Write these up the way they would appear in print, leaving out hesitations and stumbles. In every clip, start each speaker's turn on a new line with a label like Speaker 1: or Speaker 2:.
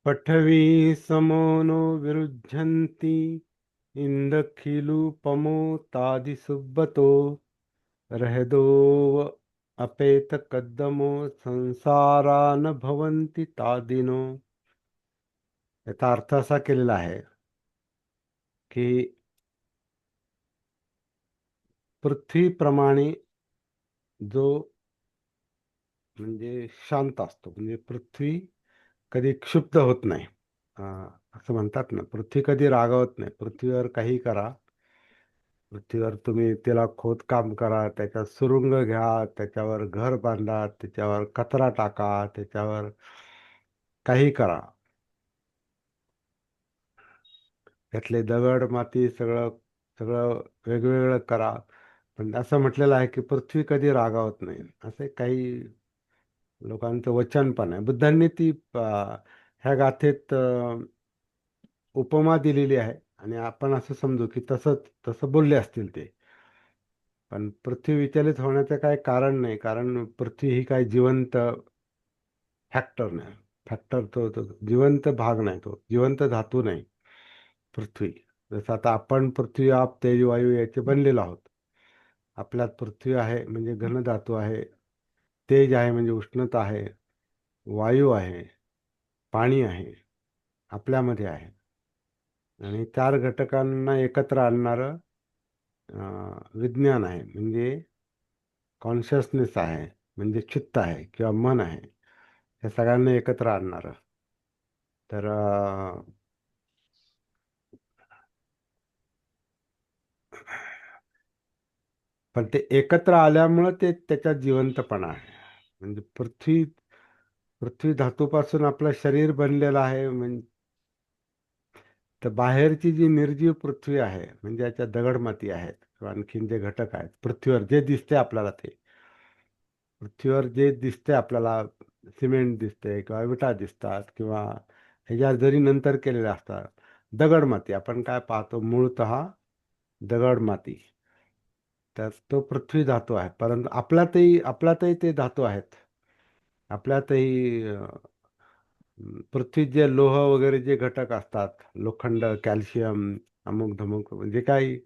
Speaker 1: पठवी समो नो विरुध्यन्ति इंदखिलुपमो तादि सुब्बतो रहदो अपेत कद्दमो संसारा न भवन्ति तादिनो. याचा अर्थ असा केलेला आहे की पृथ्वीप्रमाणे जो म्हणजे शांत असतो, म्हणजे पृथ्वी कधी क्षुब्ध होत नाही. असं म्हणतात ना, पृथ्वी कधी रागावत नाही. पृथ्वीवर काही करा, पृथ्वीवर तुम्ही त्याला खोदकाम करा, त्याच्यात सुरुंग घ्या, त्याच्यावर घर बांधा, त्याच्यावर कचरा टाका, त्याच्यावर काही करा, त्यातले दगड माती सगळं सगळं वेगवेगळं करा, पण असं म्हटलेलं आहे की पृथ्वी कधी रागावत नाही. असे काही लोकांचं वचन पण आहे. बुद्धांनी ती ह्या गाथेत उपमा दिलेली आहे आणि आपण असं समजू की तसं बोलले असतील ते. पण पृथ्वी विचलित होण्याचं काय कारण नाही, कारण पृथ्वी ही काय जिवंत फॅक्टर नाही. तो जिवंत भाग नाही, तो जिवंत धातू नाही पृथ्वी. जसं आता आपण पृथ्वी, आप, तेज, वायू याचे बनलेलो आहोत. आपल्यात पृथ्वी आहे म्हणजे घन धातू आहे, तेज आहे म्हणजे उष्णता आहे, वायू आहे, पाणी आहे, आपल्यामध्ये आहे. आणि चार घटकांना एकत्र आणणारं विज्ञान आहे, म्हणजे कॉन्शियसनेस आहे, म्हणजे चित्त आहे किंवा मन आहे. हे सगळ्यांना एकत्र आणणारं. तर पण ते एकत्र आल्यामुळं ते त्याच्यात जिवंतपणा आहे. म्हणजे पृथ्वी धातूपासून आपलं शरीर बनलेलं आहे. म्हणजे तर बाहेरची जी निर्जीव पृथ्वी आहे, म्हणजे याच्यात दगडमाती आहेत किंवा आणखीन जे घटक आहेत पृथ्वीवर जे दिसते आपल्याला, ते पृथ्वीवर जे दिसते आपल्याला, सिमेंट दिसते किंवा विटा दिसतात किंवा ह्याच्या जरी नंतर केलेल्या असतात, दगडमाती आपण काय पाहतो, मूळतः दगडमाती. तर तो पृथ्वी धातू आहे. परंतु आपल्यातही ते धातू आहेत. आपल्यातही पृथ्वीत जे लोह वगैरे जे घटक असतात, लोखंड, कॅल्शियम, अमुक धमुक, म्हणजे काही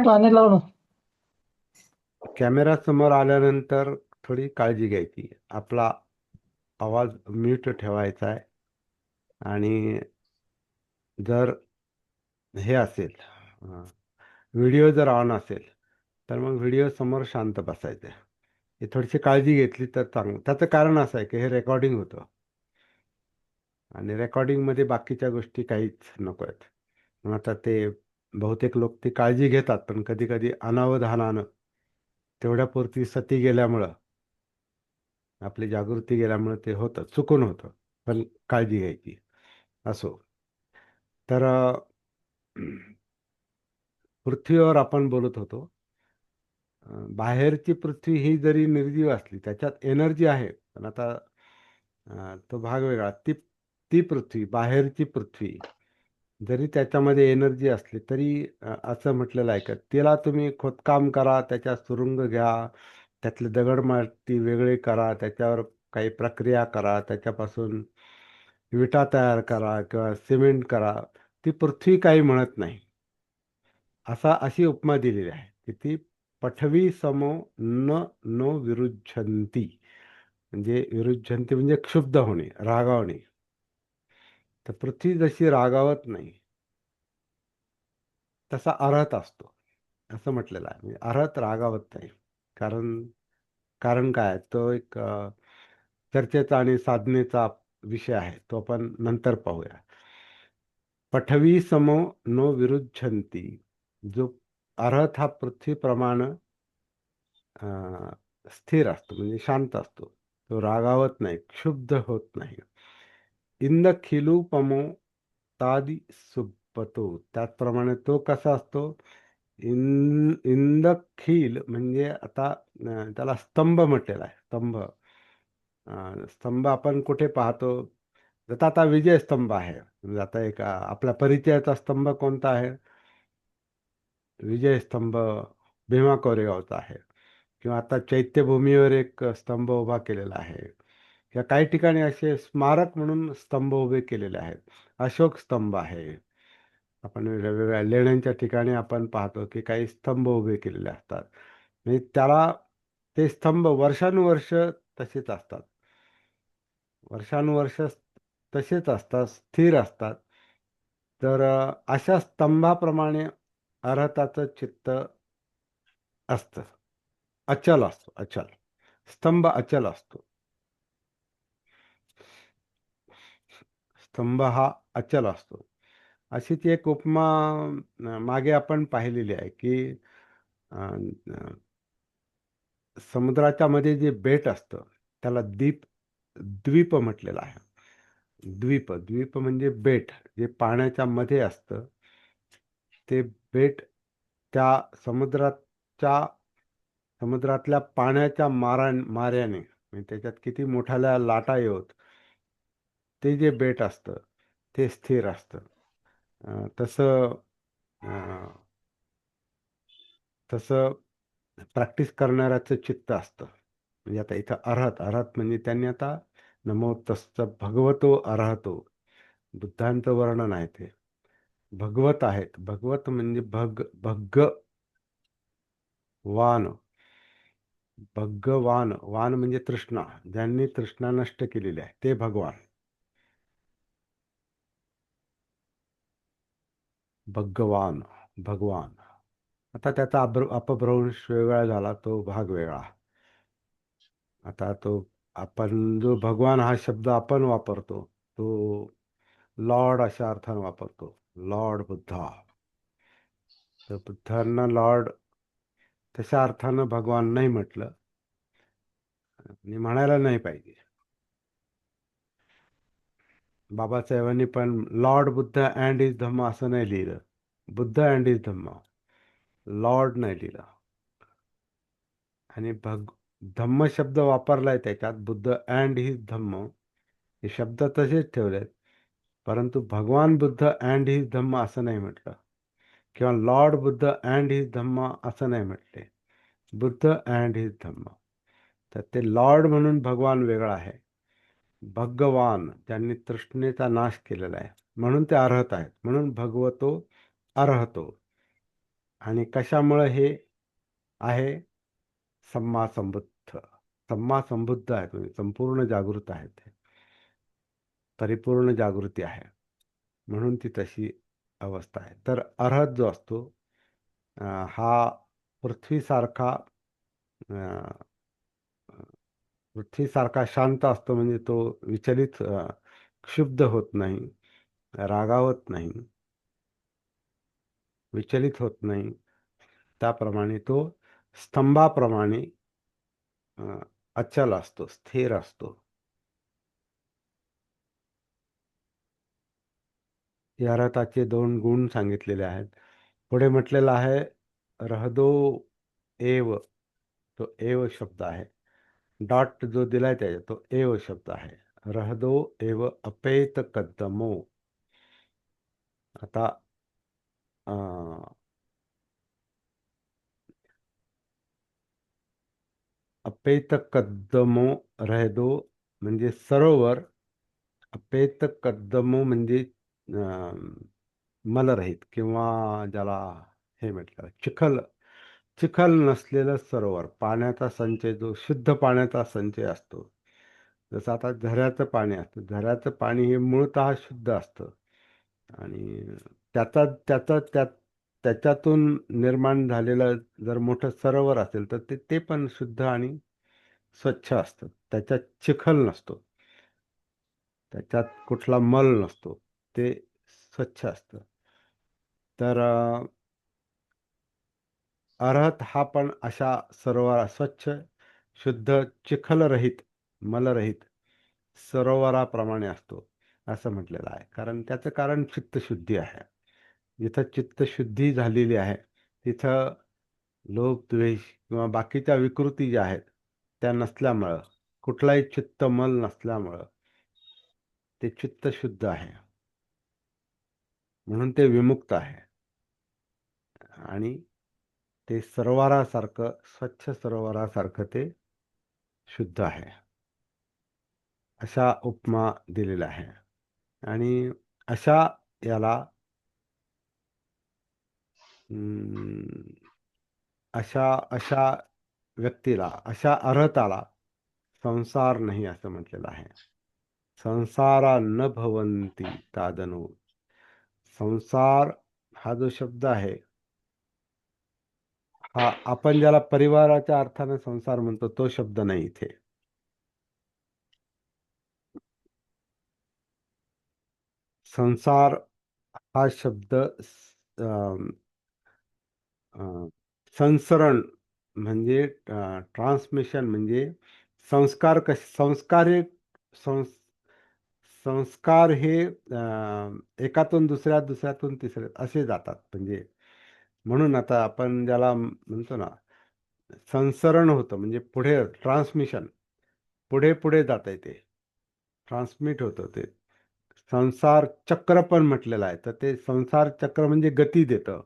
Speaker 2: पाणी लावून
Speaker 1: कॅमेरा समोर आल्यानंतर थोडी काळजी घ्यायची. आपला आवाज म्यूट ठेवायचा आहे. आणि जर हे असेल, व्हिडिओ जर ऑन असेल, तर मग व्हिडिओ समोर शांत बसायचं. हे थोडीशी काळजी घेतली तर चांगलं. त्याचं कारण असं आहे की हे रेकॉर्डिंग होतं आणि रेकॉर्डिंगमध्ये बाकीच्या गोष्टी काहीच नको आहेत. मग आता ते बहुतेक लोक ती काळजी घेतात, पण कधी कधी अनावधानानं तेवढ्यापुरती सती गेल्यामुळं, आपली जागृती गेल्यामुळं ते होतं, चुकून होतं. पण काळजी घ्यायची. असो. तर पृथ्वीवर आपण बोलत होतो. बाहेरची पृथ्वी ही जरी निर्जीव असली, त्याच्यात एनर्जी आहे, पण आता तो भाग वेगळा. ती ती पृथ्वी, बाहेरची पृथ्वी, जरी त्याच्यामध्ये एनर्जी असली तरी असं म्हटलेलं आहे का, तिला तुम्ही खोदकाम करा, त्याच्यात सुरुंग घ्या, त्यातले दगड माती वेगळे करा, त्याच्यावर काही प्रक्रिया करा, त्याच्यापासून विटा तयार करा किंवा सिमेंट करा, ती पृथ्वी काही म्हणत नाही. अशी उपमा दिलेली आहे की ती पठवी समो न नो विरुद्धंती. म्हणजे विरुद्धंती म्हणजे क्षुब्ध होणे, रागावणे. तर पृथ्वी जशी रागावत नाही, तसा अर्हत असतो असं म्हटलेलं आहे. म्हणजे अर्हत रागावत नाही. कारण कारण काय आहे? तो एक चर्चेचा आणि साधनेचा विषय आहे, तो आपण नंतर पाहूया. पठवी समो नो विरुद्धंती. जो अर्हत हा पृथ्वीप्रमाणे स्थिर असतो, म्हणजे शांत असतो. तो रागावत नाही, क्षुब्ध होत नाही. इंद खिलुपमो तादी सुप्पतो. त्याचप्रमाणे तो कसा असतो? इंद खिल म्हणजे आता त्याला स्तंभ म्हटलेला आहे. स्तंभ आपण कुठे पाहतो? जसा आता विजय स्तंभ आहे. म्हणजे आता एक आपल्या परिचयाचा स्तंभ कोणता आहे? विजय स्तंभ भीमा कोरेगावचा आहे. किंवा आता चैत्यभूमीवर एक स्तंभ उभा केलेला आहे. या काही ठिकाणी असे स्मारक म्हणून स्तंभ उभे केलेले आहेत. अशोक स्तंभ आहे. आपण वेगवेगळ्या लेण्यांच्या ठिकाणी आपण पाहतो की काही स्तंभ उभे केलेले असतात. म्हणजे त्याला ते स्तंभ वर्षानुवर्ष तसेच असतात. वर्षानुवर्ष तसेच असतात, स्थिर असतात. तर अशा स्तंभाप्रमाणे अर्थाचं चित्त असतं. अचल असतो, अचल. स्तंभ अचल असतो. स्तंभ हा अचल असतो. अशी ती एक उपमा मागे आपण पाहिलेली आहे की अ, अ, समुद्राच्या मध्ये जे बेट असतं त्याला द्वीप म्हटलेलं आहे. द्वीप म्हणजे बेट जे पाण्याच्या मध्ये असतं. ते बेट त्या समुद्राच्या समुद्रातल्या पाण्याच्या माऱ्याने म्हणजे त्याच्यात किती मोठ्याल्या लाटा येत ते जे बेट असतं ते स्थिर असतं. तसं तसं प्रॅक्टिस करणाऱ्याचं चित्त असतं. म्हणजे आता इथं अर्हत म्हणजे त्यांनी आता नमो तस्स भगवतो अर्हतो बुद्धांचं वर्णन आहे ते. भगवत आहेत. भगवत म्हणजे भगवान. वान म्हणजे तृष्णा. ज्यांनी तृष्णा नष्ट केलेली आहे ते भगवान. भगवान. आता त्याचा अपभ्रंश वेगळा झाला, तो भाग वेगळा. आता तो आपण जो भगवान हा शब्द आपण वापरतो तो लॉर्ड अशा अर्थाने वापरतो. लॉर्ड बुद्धा. तर बुद्धांना लॉर्ड तशा अर्थानं भगवान नाही म्हटलं आणि म्हणायला नाही पाहिजे. बाबासाहेबांनी पण लॉर्ड बुद्ध अँड इज धम्म असं नाही लिहिलं. Buddha and is Dhamma, Lord नाही लिहिलं. आणि धम्म शब्द वापरलाय त्याच्यात, बुद्ध अँड हिज धम्म हे शब्द तसेच ठेवलेत. परंतु भगवान बुद्ध अँड हिज धम्म असं नाही म्हटलं, किंवा लॉर्ड बुद्ध अँड हिज धम्म असं नाही म्हटले. बुद्ध अँड हिज धम्म. तर ते लॉर्ड म्हणून भगवान वेगळा आहे. भगवान ज्यांनी तृष्णेचा नाश केलेला आहे म्हणून ते अर्हत आहेत. म्हणून भगवतो अर्हतो. आणि कशामुळे हे आहे? सम्मा संबुद्ध. सम्मा संबुद्ध आहेत म्हणजे संपूर्ण जागृत आहेत ते. परिपूर्ण जागृती आहे म्हणून ती तशी अवस्था आहे. तर अर्हत जो असतो हा पृथ्वीसारखा अ, पृथ्वीसारखा शांत असतो. म्हणजे तो विचलित क्षुब्ध होत नाही, रागावत नाही, विचलित होत नाही. त्याप्रमाणे तो स्तंभाप्रमाणे अचल असतो, स्थिर असतो. या रथाचे 2 गुण सांगितलेले आहेत. पुढे म्हटलेलं आहे रहदो एव. तो एव शब्द आहे. डॉट जो दिलाय त्याच्यात तो एव शब्द आहे. रहदो एव अपेत कद्दमो. आता अपेत कद्दमो रहदो म्हणजे सरोवर. अपेत कद्दमो म्हणजे मलरहित, किंवा ज्याला हे म्हटलं चिखल नसलेलं सरोवर. पाण्याचा संचय जो शुद्ध पाण्याचा संचय असतो. जसं आता झऱ्याचं पाणी असतं. झऱ्याचं पाणी हे मूळतः शुद्ध असतं आणि त्याचा त्याचा त्या त्याच्यातून निर्माण झालेलं जर मोठं सरोवर असेल तर ते ते पण शुद्ध आणि स्वच्छ असतं. त्याच्यात चिखल नसतो, त्याच्यात कुठला मल नसतो, ते स्वच्छ असतं. तर अर्हत हा पण अशा सरोवर स्वच्छ, शुद्ध, चिखलरहित, मलरहित सरोवराप्रमाणे असतो असं म्हटलेलं आहे. कारण त्याचं कारण चित्तशुद्धी आहे. जिथं चित्तशुद्धी झालेली आहे तिथं लोभ, द्वेष किंवा बाकीच्या विकृती ज्या आहेत त्या नसल्यामुळं, कुठलाही चित्तमल नसल्यामुळं ते चित्त शुद्ध आहे. म्हणून ते विमुक्त आहे. आणि ते सरोवरासारखं, स्वच्छ सरोवरासारखं ते शुद्ध आहे, अशा उपमा दिलेल्या आहे. आणि अशा याला अं, अशा अशा व्यक्तीला, अशा अर्हताला संसार नाही असं म्हटलेलं आहे. संसारा न भवंती तादनु. संसार हा जो शब्द आहे, हा आपण ज्याला परिवाराच्या अर्थाने संसार म्हणतो तो शब्द नाही इथे. संसार हा शब्द संसरण म्हणजे ट्रान्समिशन, म्हणजे संस्कार हे संस संस्कार हे एकातून दुसऱ्यात, दुसऱ्यातून तिसऱ्यात असे जातात. म्हणजे म्हणून आता आपण ज्याला म्हणतो ना, संसरण होतं म्हणजे पुढे ट्रान्समिशन, पुढे पुढे जात आहे, ते ट्रान्समिट होतं. ते संसार चक्र पण म्हटलेलं आहे, तर ते संसार चक्र म्हणजे गती देतं.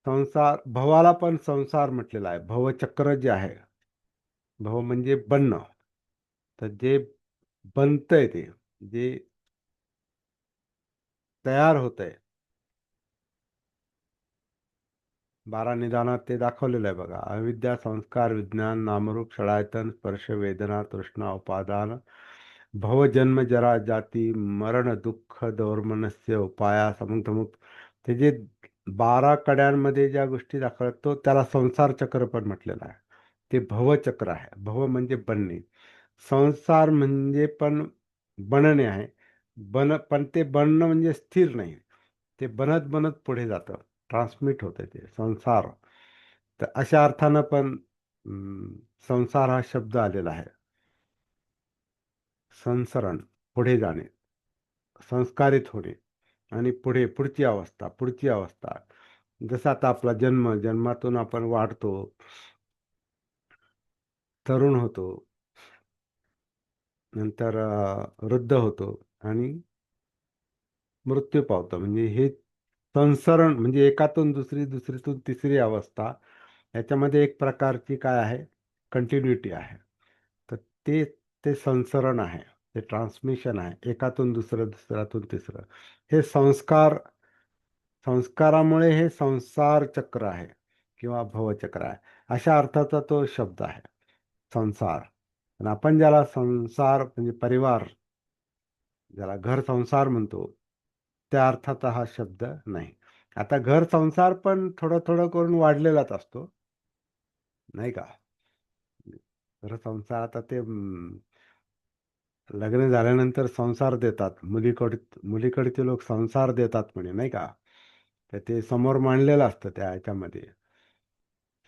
Speaker 1: संसार भवाला पण संसार म्हटलेला आहे. भवचक्र जे आहे, भव म्हणजे बनणं, तर जे बनतंय, ते जे तयार होतंय, 12 निदानात ते दाखवलेलं आहे बघा. अविद्या, संस्कार, विज्ञान, नामरूप, षडायतन, स्पर्श, वेदना, तृष्णा, उपादान, भव, जन्म, जरा, जाती, मरण, दुःख, दौर्मनस्य, उपाया, समुक्त. ते जे 12 कड्यांमध्ये ज्या गोष्टी दाखवतात, तो त्याला संसार चक्र पण म्हटलेलं आहे. ते भवचक्र आहे. भव म्हणजे बनणे, संसार म्हणजे पण बनणे आहे. पण ते बनणं म्हणजे स्थिर नाही, ते बनत बनत पुढे जातं, ट्रान्समिट होतं ते संसार. तर अशा अर्थानं पण संसार हा शब्द आलेला आहे. संसरण, पुढे जाणे, संस्कारित होणे, आणि पुढे पुढची अवस्था. जसं आता आपला जन्मातून आपण वाढतो, तरुण होतो, नंतर वृद्ध होतो, आणि मृत्यू पावतो. म्हणजे हे संसरण म्हणजे एकातून दुसरी, दुसरीतून तिसरी अवस्था. याच्यामध्ये एक प्रकारची काय आहे, कंटिन्युटी आहे. तर ते ते संसरण आहे, ते ट्रान्समिशन आहे, एकातून दुसरं, दुसऱ्यातून तिसरं. हे संस्कारामुळे हे संसार चक्र आहे किंवा भवचक्र आहे, अशा अर्थाचा तो शब्द आहे संसार. आणि आपण ज्याला संसार म्हणजे परिवार, ज्याला घर संसार म्हणतो, त्या अर्थाचा हा शब्द नाही. आता घर संसार पण थोडं थोडं करून वाढलेलाच असतो, नाही का? घर संसार आता ते लग्न झाल्यानंतर संसार देतात, मुलीकडचे लोक संसार देतात म्हणे, नाही का? तर ते समोर मांडलेलं असतं, त्या ह्याच्यामध्ये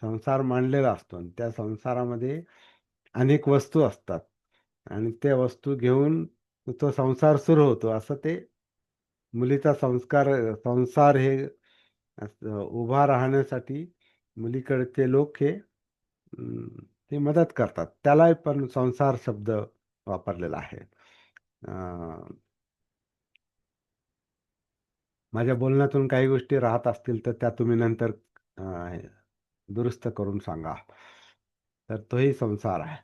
Speaker 1: संसार मांडलेला असतो, आणि त्या संसारामध्ये अनेक वस्तू असतात, आणि त्या वस्तू घेऊन तो संसार सुरू होतो. असं ते मुलीचा संसार हे उभा राहण्यासाठी मुलीकडचे लोक हे ते मदत करतात. त्याला पण संसार शब्द वापरलेला आहे. माझ्या बोलण्यातून काही गोष्टी राहत असतील तर त्या तुम्ही नंतर अं, दुरुस्त करून सांगा. तर तोही संसार आहे.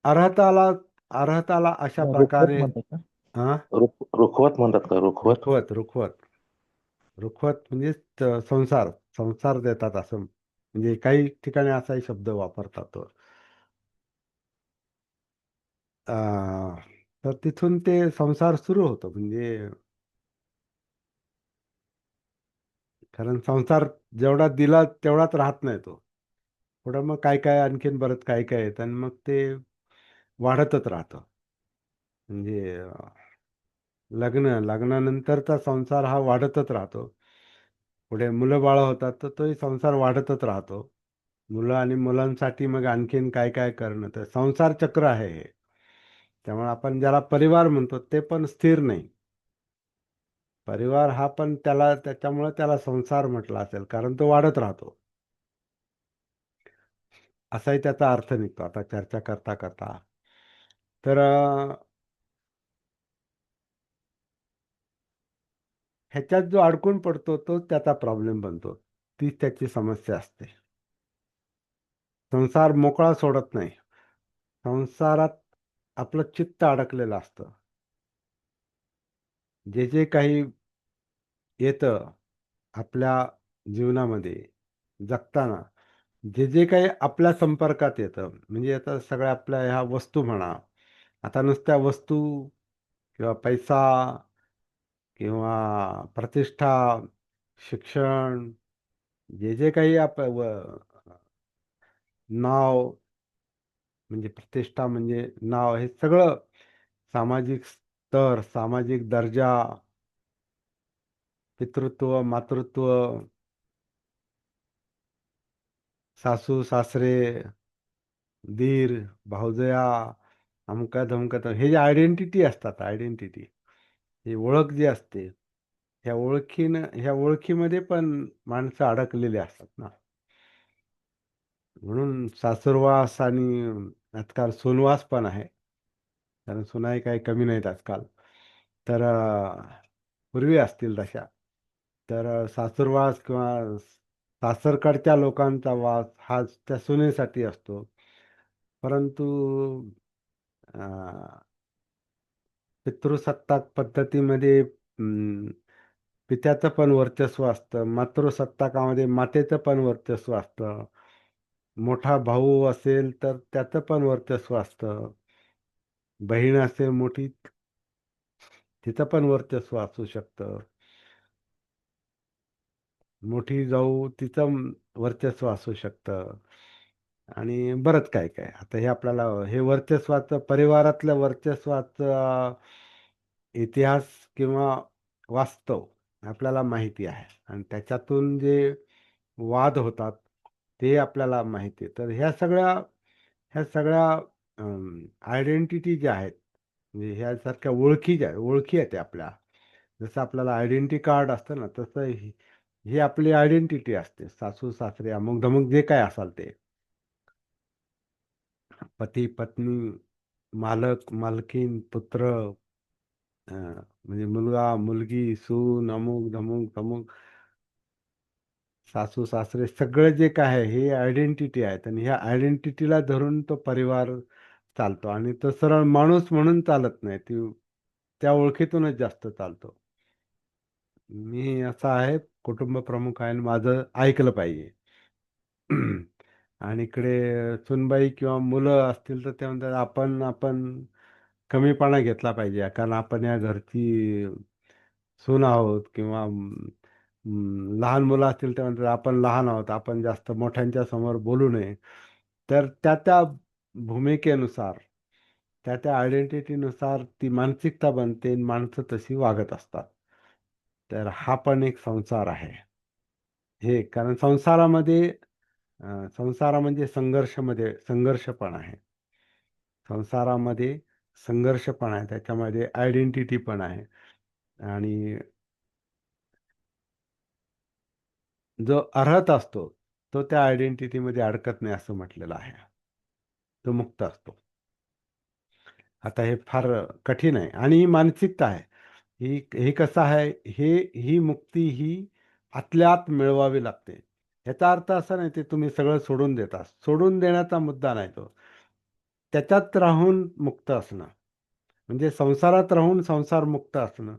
Speaker 1: अर्हताला अर्हताला अशा
Speaker 2: रुखवत
Speaker 1: प्रकारे
Speaker 2: म्हणतात का?
Speaker 1: हा
Speaker 3: रुखवत म्हणतात का? रुखवत.
Speaker 1: रुखवत रुखवत रुखवत म्हणजे संसार संसार देतात, असं म्हणजे काही ठिकाणी असाही शब्द वापरतात तो. अं, तर तिथून ते संसार सुरू होतो. म्हणजे कारण संसार जेवढा दिला तेवढाच राहत नाही तो, पुढं मग काय काय आणखीन बरंच काय काय येतं, आणि मग ते वाढतच राहतं. म्हणजे लग्नानंतरचा संसार हा वाढतच राहतो. पुढे मुलं बाळ होतात तर तोही संसार वाढतच राहतो. मुलं आणि मुलांसाठी मग आणखीन काय काय करणं, तर संसार चक्र आहे हे. त्यामुळे आपण ज्याला परिवार म्हणतो ते पण स्थिर नाही. परिवार हा पण त्याच्यामुळे त्याला संसार म्हटला असेल, कारण तो वाढत राहतो, असाही त्याचा अर्थ निघतो आता चर्चा करता करता. तर ह्याच्यात जो अडकून पडतो तोच त्याचा प्रॉब्लेम बनतो. तीच त्याची समस्या असते. संसार मोकळा सोडत नाही. संसारात आपलं चित्त अडकलेलं असतं. जे जे काही येतं आपल्या जीवनामध्ये जगताना, जे जे काही आपल्या संपर्कात येतं, म्हणजे आता सगळ्या आपल्या ह्या वस्तू म्हणा, आता नुसत्या वस्तू किंवा पैसा किंवा प्रतिष्ठा, शिक्षण, जे जे काही नाव, म्हणजे प्रतिष्ठा म्हणजे नाव, हे सगळं सामाजिक स्तर, सामाजिक दर्जा, पितृत्व, मातृत्व, सासू सासरे, दीर, भावजया, अमका धमका, हे जे आयडेंटिटी असतात, आयडेंटिटी, ही ओळख जी असते, ह्या ओळखीमध्ये पण माणसं अडकलेली असतात ना. म्हणून सासुरवास आणि आजकाल सोनवास पण आहे, कारण सुनाही काही कमी नाहीत आजकाल. तर पूर्वी असतील तशा. तर सासुरवास किंवा सासरकडच्या लोकांचा वास हा त्या सुनेसाठी असतो. परंतु अं, पितृसत्ताक पद्धतीमध्ये पित्याचं पण वर्चस्व असतं, मातृसत्ताकामध्ये मातेचं पण वर्चस्व असतं, मोठा भाऊ असेल तर त्याचं पण वर्चस्व असतं, बहीण असेल मोठी, तिचं पण वर्चस्व असू शकतं, मोठी जाऊ तिचं वर्चस्व असू शकतं, आणि बरंच काय काय. आता हे आपल्याला हे वर्चस्वाचं, परिवारातल्या वर्चस्वाचं इतिहास किंवा वास्तव आपल्याला माहिती आहे, आणि त्याच्यातून जे वाद होतात ते आपल्याला माहिती आहे. तर ह्या सगळ्या आयडेंटिटी ज्या आहेत, म्हणजे ह्यासारख्या ओळखी आहेत त्या आपल्या. जसं आपल्याला आयडेंटिटी कार्ड असतं ना, तसं ही आपली आयडेंटिटी असते. सासू सासरे अमुक धमुक जे काय असाल ते, पती पत्नी, मालक मालकीन, पुत्र, म्हणजे मुलगा मुलगी, सून, अमुक धमुक तमुक, सासू सासरे, सगळं जे काय आहे हे आयडेंटिटी आहेत, आणि ह्या आयडेंटिटीला धरून तो परिवार चालतो, आणि तो सरळ माणूस म्हणून चालत नाही, त्या ओळखीतूनच जास्त चालतो. मी असा आहे, कुटुंब प्रमुख आहे आणि माझं ऐकलं पाहिजे. आणि इकडे सुनबाई किंवा मुलं असतील तर ते म्हणतात आपण आपण कमीपणा घेतला पाहिजे, कारण आपण या घरची सून आहोत, किंवा लहान मुलं असतील ते म्हणतात आपण लहान आहोत, आपण जास्त मोठ्यांच्या समोर बोलू नये. तर त्या भूमिकेनुसार, त्या आयडेंटिटीनुसार ती मानसिकता बनते आणि माणसं तशी वागत असतात. तर हा पण एक संसार आहे. हे कारण संसारा म्हणजे संघर्ष पण आहे. संसारामध्ये संघर्ष पण आहे, त्याच्यामध्ये आयडेंटिटी पण आहे, आणि जो अर्हत असतो तो त्या आयडेंटिटीमध्ये अडकत नाही असं म्हटलेलं आहे. तो मुक्त असतो. आता हे फार कठीण आहे, आणि ही मानसिकता आहे. ही कसं आहे, ही मुक्ती ही आतल्या आत मिळवावी लागते. याचा अर्थ असा नाही ते तुम्ही सगळं सोडून देता, सोडून देण्याचा मुद्दा नाही तो. त्याच्यात राहून मुक्त असणं, म्हणजे संसारात राहून संसार मुक्त असणं,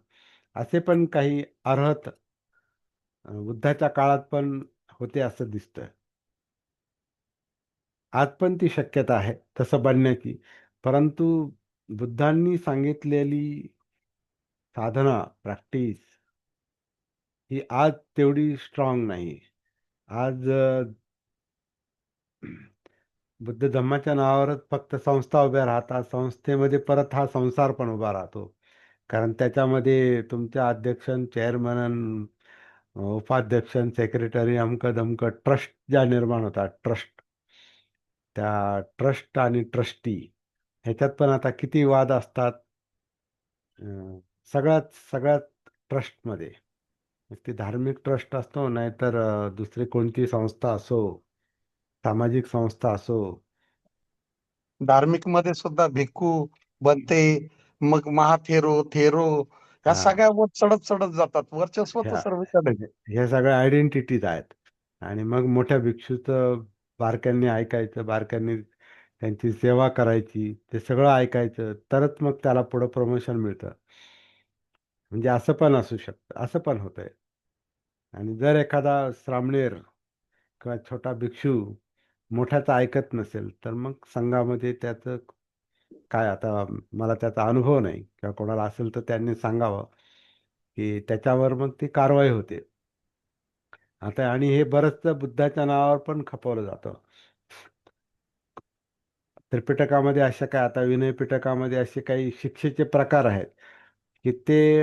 Speaker 1: असे पण काही अर्हत बुद्धाच्या काळात पण होते असं दिसतं. आज पण ती शक्यता आहे तसं बनण्याची, परंतु बुद्धांनी सांगितलेली साधना, प्रॅक्टिस ही आज तेवढी स्ट्रॉंग नाही. आज बुद्ध धम्माच्या नावावरच फक्त संस्था उभ्या राहतात, संस्थेमध्ये परत हा संसार पण उभा राहतो. कारण त्याच्यामध्ये तुमच्या अध्यक्ष, चेअरमन, उपाध्यक्ष, सेक्रेटरी, अमकं धमकं ट्रस्ट ज्या निर्माण होतात, ट्रस्ट, त्या ट्रस्ट आणि ट्रस्टी ह्याच्यात पण आता किती वाद असतात. अं, सगळ्यात सगळ्यात ट्रस्टमध्ये, ती धार्मिक ट्रस्ट असतो, नाहीतर दुसरी कोणती संस्था असो, सामाजिक संस्था असो.
Speaker 2: धार्मिक मध्ये सुद्धा भिक्खू बनते, मग महाथेरो थेरो, ह्या
Speaker 1: हा,
Speaker 2: सगळ्या वर चढत चढत जातात. वर्चस्व तर
Speaker 1: ह्या
Speaker 2: सर्वीकडे आहे.
Speaker 1: ह्या सगळ्या आयडेंटिटीज आहेत. आणि मग मोठ्या भिक्षूचं बारक्यांनी ऐकायचं, बारक्यांनी त्यांची सेवा करायची, ते सगळं ऐकायचं, तरच मग त्याला पुढं प्रमोशन मिळतं. म्हणजे असं पण असू शकतं, असं पण होतंय. आणि जर एखादा श्रामणेर किंवा छोटा भिक्षू मोठ्याचं ऐकत नसेल, तर मग संघामध्ये त्याचं काय, आता मला त्याचा अनुभव नाही किंवा कोणाला असेल तर त्यांनी सांगावं, की त्याच्यावर मग ती कारवाई होते. आता आणि हे बरंचसं बुद्धाच्या नावावर पण खपवलं जातं. त्रिपिटकामध्ये अशा काय, आता विनय पिटकामध्ये असे काही शिक्षेचे प्रकार आहेत, की ते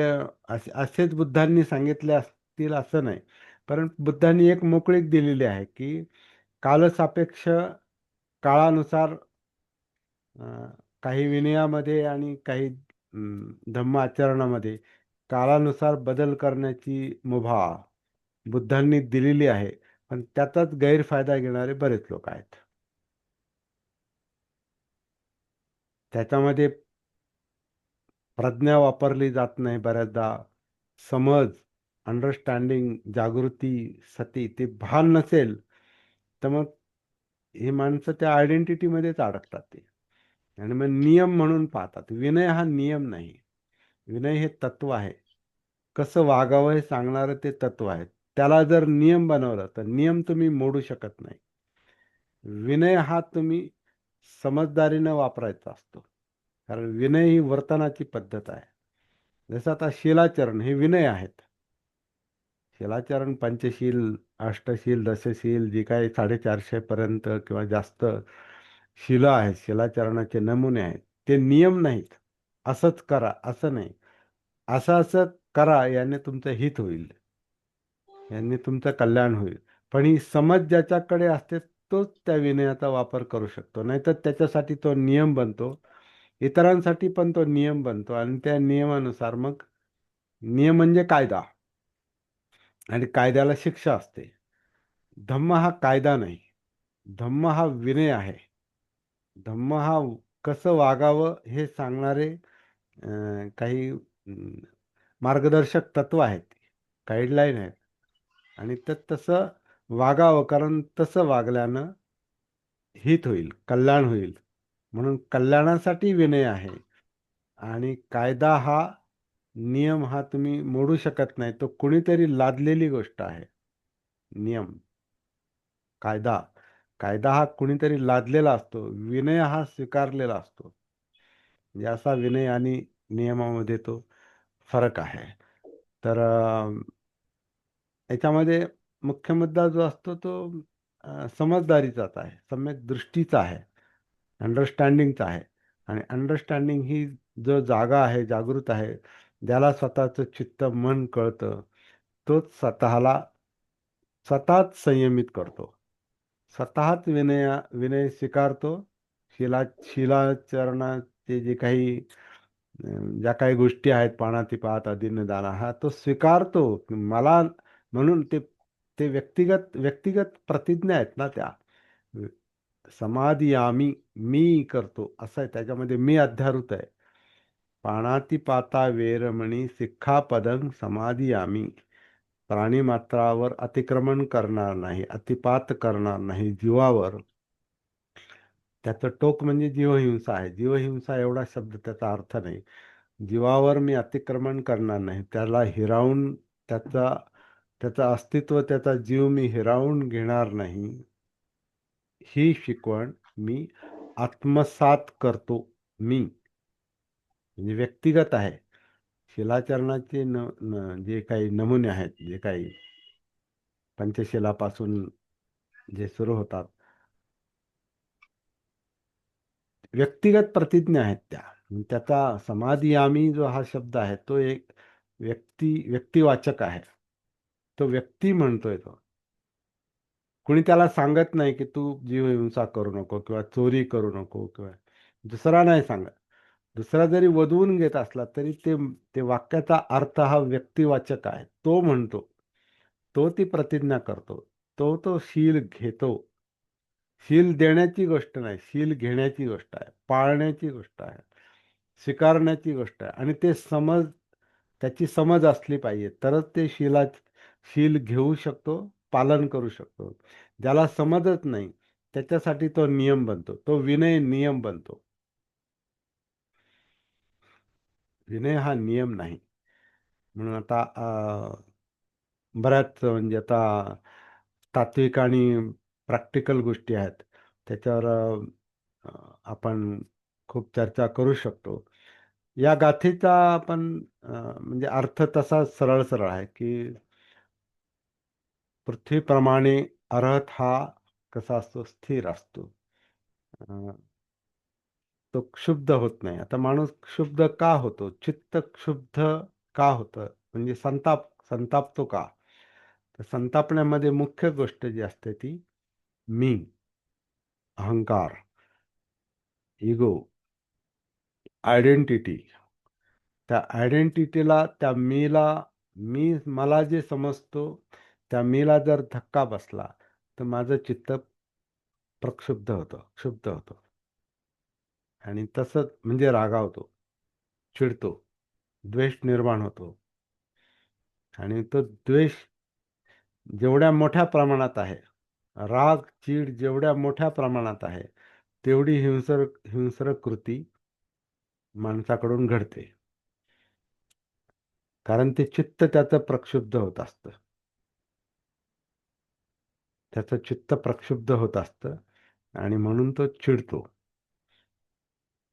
Speaker 1: असेच बुद्धांनी सांगितले असतील असं नाही. पण बुद्धांनी एक मोकळीक दिलेली आहे, की कालसापेक्ष काळानुसार अ, काही विनयामध्ये आणि काही धम्म आचरणामध्ये काळानुसार बदल करण्याची मुभा बुद्धांनी दिलेली आहे. पण त्याचाच गैरफायदा घेणारे बरेच लोक आहेत. त्याच्यामध्ये प्रज्ञा वापरली जात नाही बऱ्याचदा. समज, अंडरस्टँडिंग, जागृती, सती, ते भान नसेल, तर मग ही माणसं त्या आयडेंटिटीमध्येच अडकतात ते. आणि मग नियम म्हणून पाहतात. विनय हा नियम नाही. विनय हे तत्व आहे. कसं वागावं हे सांगणारं ते तत्व आहे. त्याला जर नियम बनवलं तर नियम तुम्ही मोडू शकत नाही. विनय हा तुम्ही समजदारीनं वापरायचा असतो. कारण विनय ही वर्तनाची पद्धत आहे. जसं आता शिलाचरण हे विनय आहेत. शिलाचरण, पंचशील, अष्टशील, दशशील, जी काही 450 पर्यंत किंवा जास्त शिला आहेत, शिलाचरणाचे नमुने आहेत, ते नियम नाहीत. असंच करा असं नाही. असं असं करा, याने तुमचं हित होईल, यांनी तुमचं कल्याण होईल. पण ही समज ज्याच्याकडे असते तोच त्या विनयाचा वापर करू शकतो. नाहीतर त्याच्यासाठी तो नियम बनतो, इतरांसाठी पण तो नियम बनतो. आणि त्या नियमानुसार मग, नियम म्हणजे कायदा, आणि कायद्याला शिक्षा असते. धम्म हा कायदा नाही, धम्म हा विनय आहे. धम्म हा कसं वागावं हे सांगणारे काही मार्गदर्शक तत्व आहेत, गाईडलाईन आहेत. आणि तर तसं वागावं, कारण तसं वागल्यानं हित होईल, कल्याण होईल. म्हणून कल्याणासाठी विनय आहे. आणि कायदा हा, नियम हा तुम्ही मोडू शकत नाही. तो कुणीतरी लादलेली गोष्ट आहे. नियम, कायदा, कायदा हा कुणीतरी लादलेला असतो. विनय हा स्वीकारलेला असतो. म्हणजे असा विनय आणि नियमामध्ये तो फरक आहे. तर याच्यामध्ये मुख्य मुद्दा जो असतो तो समजदारीचाच आहे, सम्यक दृष्टीचा आहे, अंडरस्टँडिंगचा आहे. आणि अंडरस्टँडिंग ही जो जागा आहे, जागृत आहे, ज्याला स्वतःचं चित्त, मन कळतं, तोच स्वतःच संयमित करतो, स्वतःच विनय स्वीकारतो. शिलाचरणाचे जे काही ज्या काही गोष्टी आहेत, प्राणातिपात, अदिन्नदान, हा तो स्वीकारतो. मला, म्हणून ते ते व्यक्तिगत व्यक्तिगत प्रतिज्ञा आहेत ना त्या. समाधी आम्ही, मी करतो असं आहे, त्याच्यामध्ये मी अध्यारूत आहे. पाणातिपाता वेरमणी सिक्खापदं समाधी आम्ही. प्राणीमात्रावर अतिक्रमण करणार नाही, अतिपात करणार नाही जीवावर. त्याचं टोक म्हणजे जीवहिंसा आहे. जीवहिंसा एवढा शब्द त्याचा अर्थ नाही. जीवावर मी अतिक्रमण करणार नाही, त्याला हिरावून, त्याचा त्याचं अस्तित्व, त्याचा जीव मी हिरावून घेणार नाही, ही शिकवण मी आत्मसात करतो. मी म्हणजे व्यक्तिगत आहे. शिलाचरणाचे जे काही नमुने आहेत, जे काही पंचशिलापासून जे सुरू होतात, व्यक्तिगत प्रतिज्ञा आहेत त्या. त्याचा समाधियामी जो हा शब्द आहे, तो एक व्यक्तिवाचक आहे. तो व्यक्ती म्हणतोय तो. कुणी त्याला सांगत नाही की तू जीवहिंसा करू नको किंवा चोरी करू नको, किंवा दुसरा नाही सांगत. दुसरा जरी वधवून घेत असला तरी ते ते वाक्याचा अर्थ हा व्यक्तिवाचक आहे. तो म्हणतो, तो ती प्रतिज्ञा करतो, तो शील घेतो. शील देण्याची गोष्ट नाही, शील घेण्याची गोष्ट आहे, पाळण्याची गोष्ट आहे, स्वीकारण्याची गोष्ट आहे. आणि ते त्याची समज असली पाहिजे, तरच ते शील घेऊ शकतो पालन करू शकतो. ज्याला समजत नाही त्याच्यासाठी तो नियम बनतो, तो विनय नियम बनतो. विनय हा नियम नाही. म्हणून आता बऱ्याच म्हणजे आता तात्विक आणि प्रॅक्टिकल गोष्टी आहेत, त्याच्यावर आपण खूप चर्चा करू शकतो. या गाथेचा आपण म्हणजे अर्थ तसा सरळ सरळ आहे की पृथ्वीप्रमाणे अर्हत हा कसा असतो, स्थिर असतो. अं, तो क्षुब्ध होत नाही. आता माणूस क्षुब्ध का होतो, चित्त क्षुब्ध का होतं, म्हणजे संतापतो का? तर संतापण्यामध्ये मुख्य गोष्ट जी असते ती मी, अहंकार, इगो, आयडेंटिटी. त्या आयडेंटिटीला, त्या मला जे समजतो त्या मीला जर धक्का बसला तर माझं चित्त प्रक्षुब्ध होतं, क्षुब्ध होतं. आणि तसंच म्हणजे रागावतो, चिडतो, द्वेष निर्माण होतो. आणि तो द्वेष जेवढ्या मोठ्या प्रमाणात आहे, राग चीड जेवढ्या मोठ्या प्रमाणात आहे, तेवढी हिंसक कृती माणसाकडून घडते. कारण ते चित्त त्याचं प्रक्षुब्ध होत असतं, त्याचं चित्त प्रक्षुब्ध होत असतं आणि म्हणून तो चिडतो.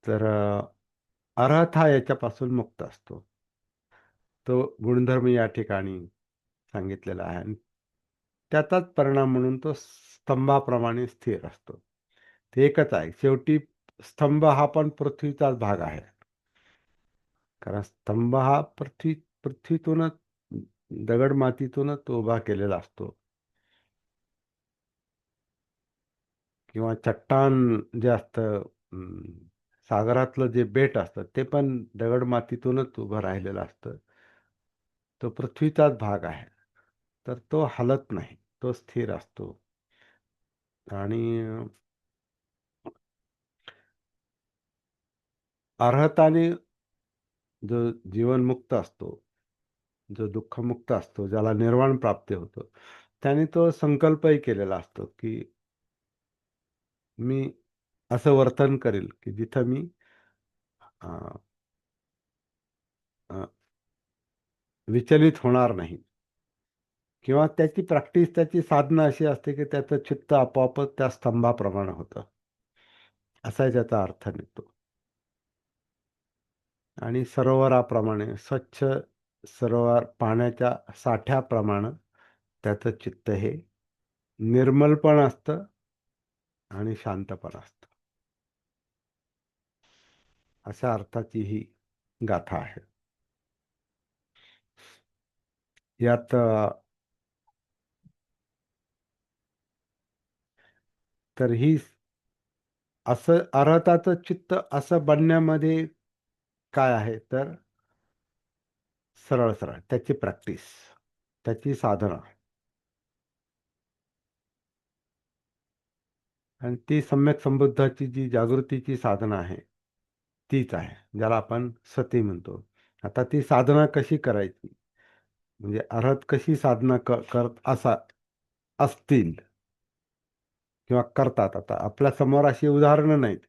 Speaker 1: तर अर्हत हा याच्यापासून मुक्त असतो. तो गुणधर्म या ठिकाणी सांगितलेला आहे आणि त्याचाच परिणाम म्हणून तो स्तंभाप्रमाणे स्थिर असतो. ते एकच आहे. शेवटी स्तंभ हा पण पृथ्वीचाच भाग आहे. कारण स्तंभ हा पृथ्वीतूनच, दगड मातीतूनच तो उभा केलेला असतो. किंवा चट्टान जे असतं, सागरातलं जे बेट असतं ते पण दगड मातीतूनच उभं राहिलेलं असतं. तो पृथ्वीचाच भाग आहे. तर तो हलत नाही, तो स्थिर असतो. आणि अर्हताने जो जीवनमुक्त असतो, जो दुःखमुक्त असतो, ज्याला निर्वाण प्राप्ती होतो, त्याने तो संकल्पही केलेला असतो की मी असं वर्तन करेल की जिथं मी अ, अ, विचलित होणार नाही. किंवा त्याची प्रॅक्टिस, त्याची साधना अशी असते की त्याचं चित्त आपोआपच त्या स्तंभाप्रमाणे होतं, असा त्याचा अर्थ निघतो. आणि सरोवराप्रमाणे, स्वच्छ सरोवर पाण्याच्या साठ्याप्रमाणे त्याचं चित्त हे निर्मल पण असतं आणि शांत पण असतं. अशा अर्थाची ही गाथा आहे. यात तर ही असं अर्हताचं चित्त असं बनण्यामध्ये काय आहे, तर सरळ सरळ त्याची प्रॅक्टिस, त्याची साधना. आणि ती सम्यक संबुद्धाची जी जागृतीची साधना आहे तीच आहे, ज्याला आपण सती म्हणतो. आता ती साधना कशी करायची, म्हणजे अर्हत कशी साधना करत असतील किंवा करतात. आता आपल्या समोर अशी उदाहरणं नाहीत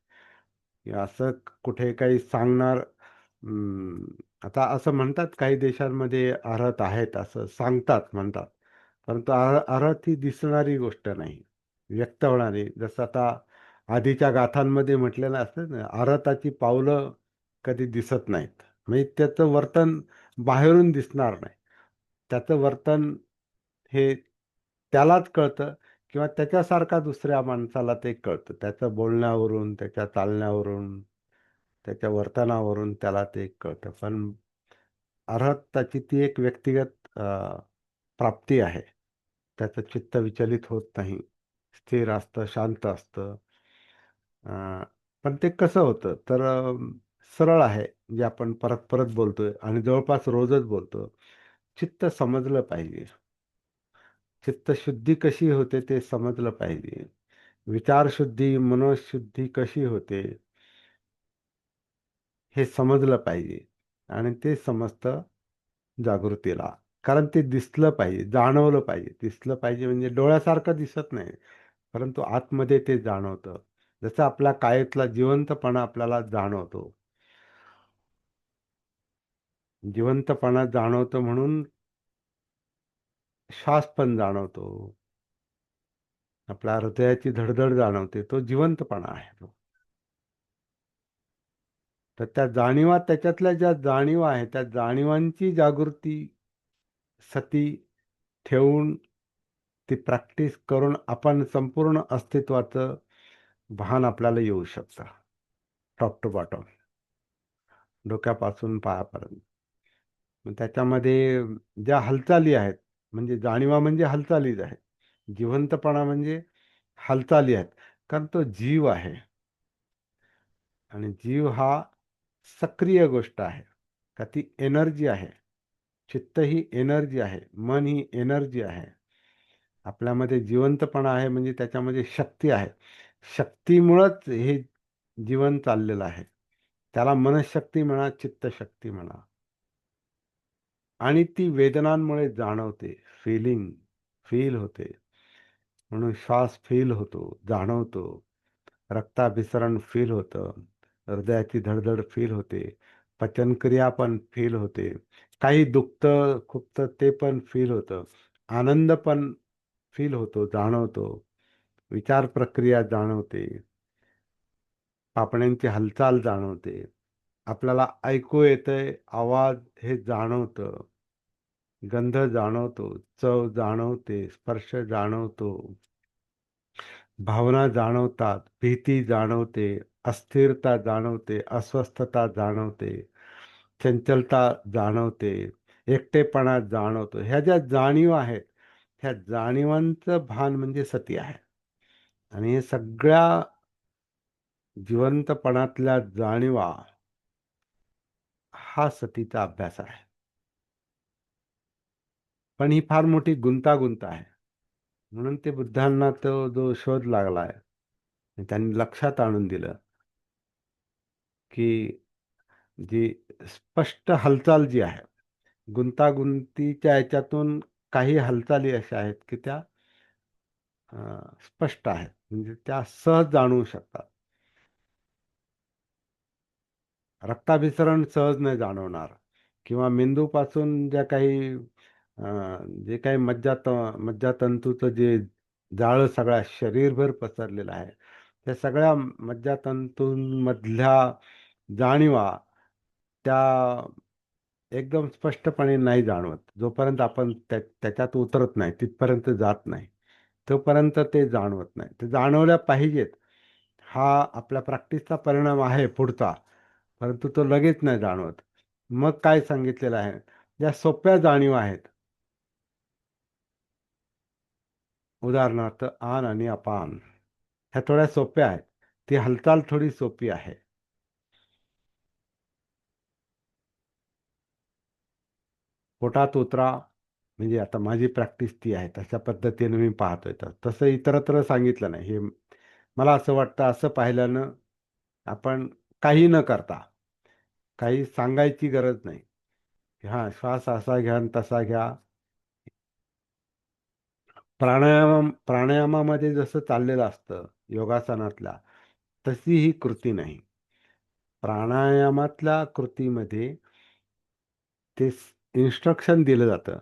Speaker 1: की असं कुठे काही सांगणार. आता असं म्हणतात काही देशांमध्ये अर्हत आहेत असं सांगतात, म्हणतात. परंतु अर्हत ही दिसणारी गोष्ट नाही, व्यक्त होणारी. जसं आता आधीच्या गाथांमध्ये म्हटलेलं असतं ना, अर्हताची पावलं कधी दिसत नाहीत, म्हणजे त्याचं वर्तन बाहेरून दिसणार नाही. त्याचं वर्तन हे त्यालाच कळतं किंवा त्याच्यासारखा दुसऱ्या माणसाला ते कळतं. त्याचं बोलण्यावरून, त्याच्या चालण्यावरून, त्याच्या वर्तनावरून त्याला ते कळतं. पण अर्हताची ती एक व्यक्तिगत प्राप्ती आहे. त्याचं चित्त विचलित होत नाही, स्थिर असतं, शांत असतं. पण ते कसं होतं, तर सरळ आहे, जे आपण परत परत बोलतोय आणि जवळपास रोजच बोलतो. चित्त समजलं पाहिजे. चित्तशुद्धी कशी होते ते समजलं पाहिजे. विचारशुद्धी, मनोशुद्धी कशी होते हे समजलं पाहिजे. आणि ते समजतं जागृतीला. कारण ते दिसलं पाहिजे, जाणवलं पाहिजे. दिसलं पाहिजे म्हणजे डोळ्यासारखं दिसत नाही, परंतु आतमध्ये ते जाणवतं. जसं आपल्या कायेतला जिवंतपणा आपल्याला जाणवतो. जिवंतपणा जाणवतो म्हणून श्वास पण जाणवतो. आपल्या हृदयाची धडधड जाणवते. तो जिवंतपणा आहे तो. तर त्या जाणीवा, त्याच्यातल्या ज्या जाणीवा आहेत, त्या जाणीवांची जागृती सती ठेवून ती प्रॅक्टिस करून आपण संपूर्ण अस्तित्वाचं भान आपल्याला येऊ शकतं, टॉप टू बॉटम, डोक्यापासून पायापर्यंत. मग त्याच्यामध्ये ज्या हालचाली आहेत, म्हणजे जाणीवा म्हणजे हालचालीच आहे. जिवंतपणा म्हणजे हालचाली आहेत, कारण तो जीव आहे. आणि जीव हा सक्रिय गोष्ट आहे, का ती एनर्जी आहे. चित्त ही एनर्जी आहे, मन ही एनर्जी आहे. आपल्यामध्ये जिवंतपणा आहे म्हणजे त्याच्यामध्ये शक्ती आहे. शक्तीमुळंच हे जीवन चाललेलं आहे. त्याला मनशक्ती म्हणा, चित्तशक्ती म्हणा. आणि ती वेदनांमुळे जाणवते, फील होते. म्हणून श्वास फील होतो, जाणवतो. रक्ताभिसरण फील होतं, हृदयाची धडधड फील होते, पचनक्रिया पण फील होते. काही दुखतं खुपतं ते पण फील होतं. आनंद पण फील होतो, जाणवतो. विचार प्रक्रिया जाणवते. पापण्यांची हालचाल जाणवते. आपल्याला ऐकू येतंय, आवाज हे जाणवतं. गंध जाणवतो, चव जाणवते, स्पर्श जाणवतो. भावना जाणवतात, भीती जाणवते, अस्थिरता जाणवते, अस्वस्थता जाणवते, चंचलता जाणवते, एकटेपणा जाणवतो. ह्या ज्या जाणीव आहेत, ह्या जाणीवांचं भान म्हणजे सती आहे. आणि हे सगळ्या जिवंतपणातल्या जाणीवा हा सतीचा अभ्यास आहे. पण ही फार मोठी गुंतागुंत आहे. म्हणून ते बुद्धांना तो जो शोध लागलाय, त्यांनी लक्षात आणून दिलं की जी स्पष्ट हालचाल जी आहे, गुंतागुंतीच्या याच्यातून काही हालचाली अशा आहेत की त्या स्पष्ट आहेत, म्हणजे त्या सहज जाणवू शकतात. रक्ताभिसरण सहज नाही जाणवणार, किंवा मेंदूपासून ज्या काही जे काही मज्जातंतूचं जे जाळं सगळ्या शरीरभर पसरलेलं आहे, त्या सगळ्या मज्जातंतूंमधल्या जाणीवा त्या एकदम स्पष्टपणे नाही जाणवत. जोपर्यंत आपण त्याच्यात उतरत नाही, तिथपर्यंत जात नाही, तोपर्यंत ते जाणवत नाही. ते जाणवल्या पाहिजेत. हा आपल्या प्रॅक्टिसचा परिणाम आहे पुढचा, परंतु तो लगेच नाही जाणवत. मग काय सांगितलेलं आहे, ज्या सोप्या जाणीवा आहेत, उदाहरणार्थ आन आणि अपान, ह्या थोड्या सोप्या आहेत. ती हालचाल थोडी सोपी आहे. पोटात उतरा म्हणजे आता माझी प्रॅक्टिस ती आहे, तशा पद्धतीने मी पाहतोय. तर तसं इतरत्र सांगितलं नाही. हे मला असं वाटतं, असं पाहिल्यानं आपण काही न करता, काही सांगायची गरज नाही. हां, श्वास असा घ्या आणि तसा घ्या. प्राणायामामध्ये जसं चाललेलं असतं योगासनातल्या, तशी ही कृती नाही. प्राणायामातल्या कृतीमध्ये ते इन्स्ट्रक्शन दिलं जातं.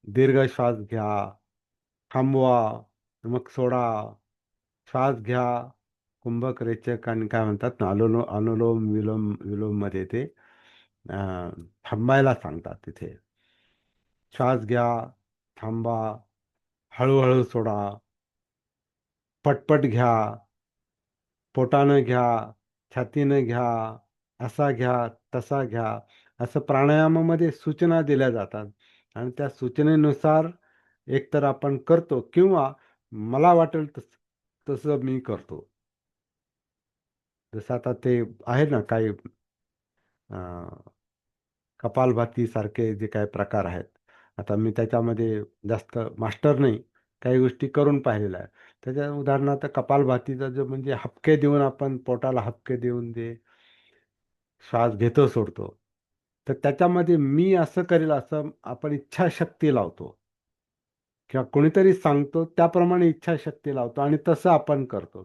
Speaker 1: दीर्घ श्वास घ्या, थांबवा, मग सोडा, श्वास घ्या. कुंभक रेचक आणि काय म्हणतात ना, अनुलोम विलोम मध्ये ते थांबायला सांगतात. तिथे श्वास घ्या, थांबा, हळूहळू सोडा, पटपट घ्या, पोटानं घ्या, छातीनं घ्या, असा घ्या, तसा घ्या, असं प्राणायामामध्ये सूचना दिल्या जातात. आणि त्या सूचनेनुसार एकतर आपण करतो, किंवा मला वाटेल तसं मी करतो. जसं आता ते आहे ना काही कपालभाती सारखे जे काही प्रकार आहेत. आता मी त्याच्यामध्ये जास्त मास्टर नाही, काही गोष्टी करून पाहिलेल्या आहे. त्याच्या उदाहरणार्थ कपालभातीचा जो म्हणजे हपके देऊन, आपण पोटाला हपके देऊन जे श्वास घेतो सोडतो, तर त्याच्यामध्ये मी असं करेल असं आपण इच्छाशक्ती लावतो किंवा कोणीतरी सांगतो त्याप्रमाणे इच्छाशक्ती लावतो आणि तसं आपण करतो.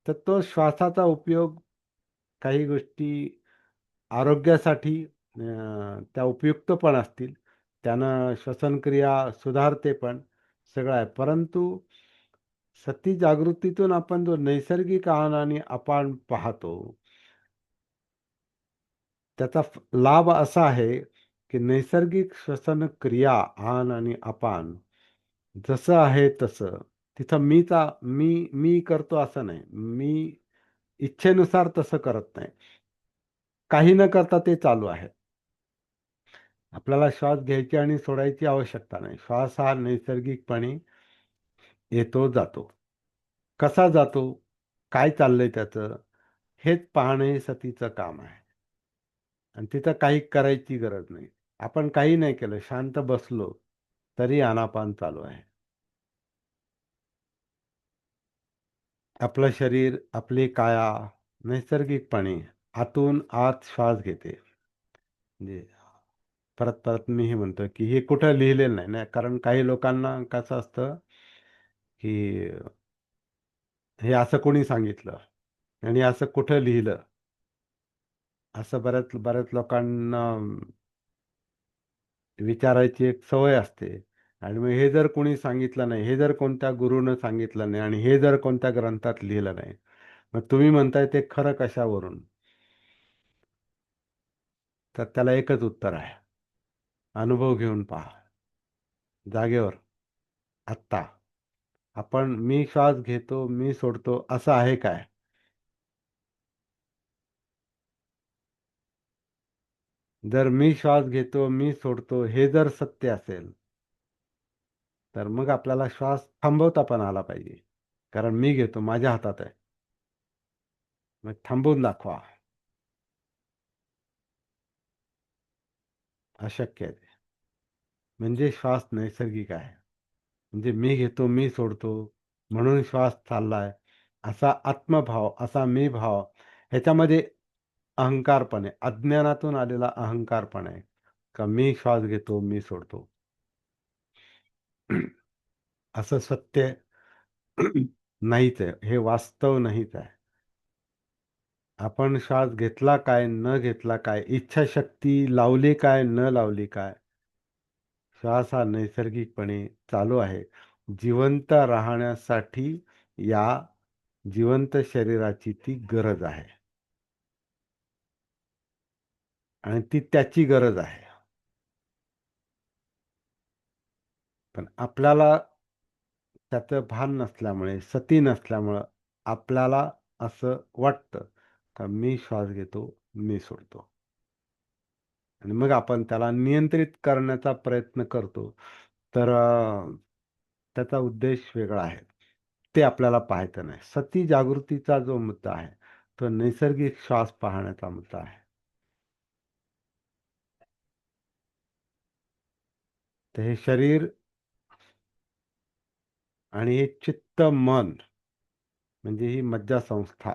Speaker 1: तर तो श्वासाचा उपयोग काही गोष्टी आरोग्यासाठी त्या उपयुक्त पण असतील. त्यानं श्वसनक्रिया सुधारते पण, सगळं आहे. परंतु सती जागृतीतून आपण जो नैसर्गिक आन आणि अपान पाहतो, त्याचा लाभ असा आहे, की नैसर्गिक श्वसन क्रिया आन आणि अपान जसं आहे तसं. तिथं मी करतो असं नाही. मी इच्छेनुसार तसं करत नाही. काही न करता ते चालू आहे. आपल्याला श्वास घ्यायची आणि सोडायची आवश्यकता नाही. श्वास हा नैसर्गिकपणे येतो जातो. कसा जातो? काय चाललंय त्याचं? हेच पाहणे सतीचं काम आहे. आणि तिथं काही करायची गरज नाही. आपण काही नाही केलं, शांत बसलो, तरी आनापान चालू आहे. आपलं शरीर, आपली काया नैसर्गिकपणे आतून आत श्वास घेते. म्हणजे परत परत मी हे म्हणतो, की हे कुठं लिहिलेलं नाही ना, कारण काही लोकांना कसं असतं, की हे असं कोणी सांगितलं आणि असं कुठं लिहिलं, असं बऱ्याच बऱ्याच लोकांना विचारायची एक सवय असते. आणि मग हे जर कोणी सांगितलं नाही, हे जर कोणत्या गुरुनं सांगितलं नाही आणि हे जर कोणत्या ग्रंथात लिहिलं नाही, मग तुम्ही म्हणताय ते खरं कशावरून? तर त्याला एकच उत्तर आहे. अनुभव घेऊन पहा. जागेवर, आत्ता. आपण मी श्वास घेतो, मी सोडतो असं आहे काय? जर मी श्वास घेतो, मी सोडतो हे जर सत्य असेल, तर मग आपल्याला श्वास थांबवता पण आला पाहिजे. कारण मी घेतो, माझ्या हातात आहे. मग थांबवून दाखवा. अशक्य आहे ते. म्हणजे श्वास नैसर्गिक आहे. म्हणजे मी घेतो, मी सोडतो म्हणून श्वास चाललाय, असा आत्मभाव, असा मी भाव, ह्याच्यामध्ये अहंकारपण आहे. अज्ञानातून आलेला अहंकारपण आहे. का मी श्वास घेतो, मी सोडतो. असं सत्य नाहीच आहे. हे वास्तव नाहीच आहे. आपण श्वास घेतला काय, न घेतला काय, इच्छाशक्ती लावली काय, न लावली काय, श्वास हा नैसर्गिकपणे चालू आहे. जिवंत राहण्यासाठी या जिवंत शरीराची ती गरज आहे आणि ती त्याची गरज आहे. पण आपल्याला त्याचं भान नसल्यामुळे, सती नसल्यामुळं आपल्याला असं वाटतं का मी श्वास घेतो, मी सोडतो. आणि मग आपण त्याला नियंत्रित करण्याचा प्रयत्न करतो. तर त्याचा उद्देश वेगळा आहे. ते आपल्याला पाहायचं नाही. सती जागृतीचा जो मुद्दा आहे, तो नैसर्गिक श्वास पाहण्याचा मुद्दा आहे. तर हे शरीर आणि हे चित्त, मन म्हणजे ही मज्जासंस्था,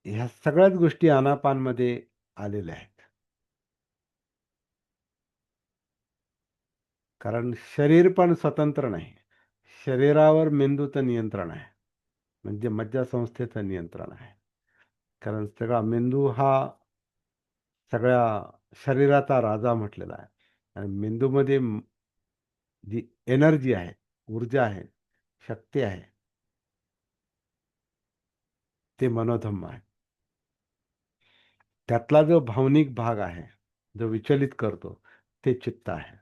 Speaker 1: ह्या सगळ्याच गोष्टी आनापानमध्ये आलेल्या आहेत. कारण शरीर पण स्वतंत्र नाही. शरीरावर मेंदूचं नियंत्रण आहे. म्हणजे मज्जासंस्थेचं नियंत्रण आहे. कारण सगळा मेंदू हा सगळ्या शरीराचा राजा म्हटलेला आहे. आणि मेंदूमध्ये जी एनर्जी आहे, ऊर्जा आहे, शक्ती आहे, ते मनोधम्म आहे. त्यातला जो भावनिक भाग आहे, जो विचलित करतो, ते चित्त आहे.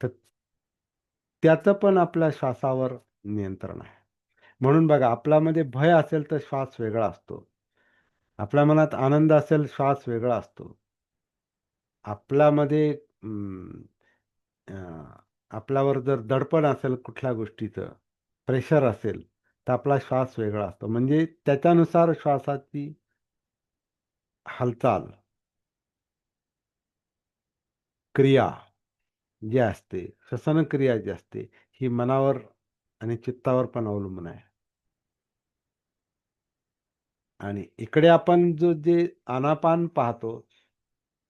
Speaker 1: तर त्याचं पण आपल्या श्वासावर नियंत्रण आहे. म्हणून बघा, आपल्यामध्ये भय असेल तर श्वास वेगळा असतो. आपल्या मनात आनंद असेल, श्वास वेगळा असतो. आपल्यामध्ये अ, आपल्यावर जर दडपण असेल कुठल्या गोष्टीचं, प्रेशर असेल, तर आपला श्वास वेगळा असतो. म्हणजे त्याच्यानुसार श्वासाची हालचाल, क्रिया जी असते, श्वसन क्रिया जी असते, ही मनावर आणि चित्तावर पण अवलंबून आहे. आणि इकडे आपण जे आनापान पाहतो,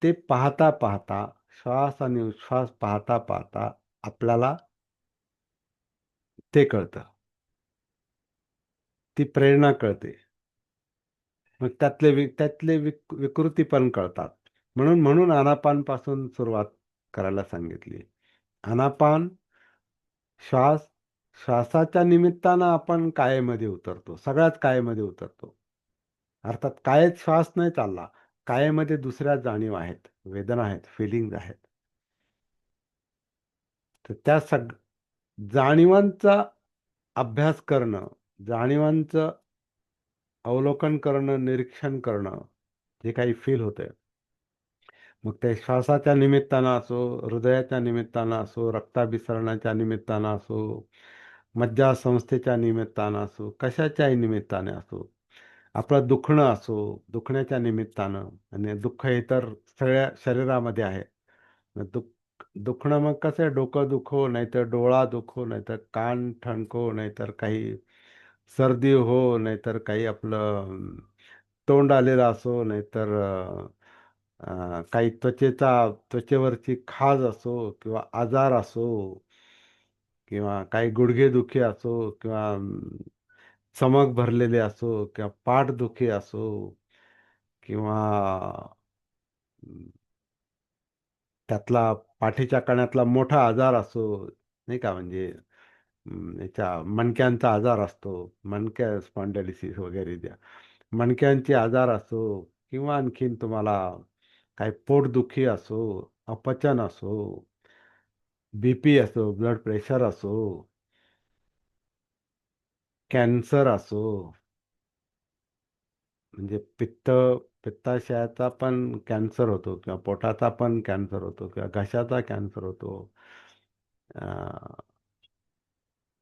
Speaker 1: ते पाहता पाहता, श्वास आणि उच्छ्वास पाहता पाहता आपल्याला ते कळतं, ती प्रेरणा कळते. मग त्यातले विकृती पण कळतात. म्हणून म्हणून आनापान पासून सुरुवात करायला सांगितली. आनापान श्वास, श्वासाच्या निमित्तानं आपण कायेमध्ये उतरतो, सगळ्यात कायेमध्ये उतरतो. अर्थात कायेत श्वास नाही चालला, कायेमध्ये दुसऱ्या जाणीव आहेत, वेदना आहेत, फिलिंग आहेत. तर त्या जाणीवांचा अभ्यास करणं, जाणीवांचं अवलोकन करणं, निरीक्षण करणं, जे काही फील होतंय, मग ते श्वासाच्या निमित्तानं असो, हृदयाच्या निमित्तानं असो, रक्ताभिसरणाच्या निमित्तानं असो, मज्जासंस्थेच्या निमित्तानं असो, कशाच्याही निमित्ताने असो, आपलं दुखणं असो, दुखण्याच्या निमित्तानं, आणि दुःख हे तर सगळ्या शरीरामध्ये आहे. मग दुखणं मग कसं आहे, डोकं दुखो, नाहीतर डोळा दुखो, नाहीतर कान ठणको, नाहीतर काही सर्दी हो, नाहीतर काही आपलं तोंड आलेलं असो, नाहीतर काही त्वचेवरची खाज असो, किंवा आजार असो, किंवा काही गुडघेदुखी असो, किंवा चमक भरलेले असो, किंवा पाठदुखी असो, किंवा अं, त्यातला पाठीच्या कण्यातला मोठा आजार असो, नाही का, म्हणजे याच्या मणक्यांचा आजार असतो, मणक्या स्पॉन्डिलिसिस वगैरे द्या, मणक्यांचे आजार असो, किंवा आणखीन तुम्हाला काही पोटदुखी असो, अपचन असो, बीपी असो, ब्लड प्रेशर असो, कॅन्सर असो, म्हणजे पित्ताशयाचा पण कॅन्सर होतो, किंवा पोटाचा पण कॅन्सर होतो, किंवा घशाचा कॅन्सर होतो,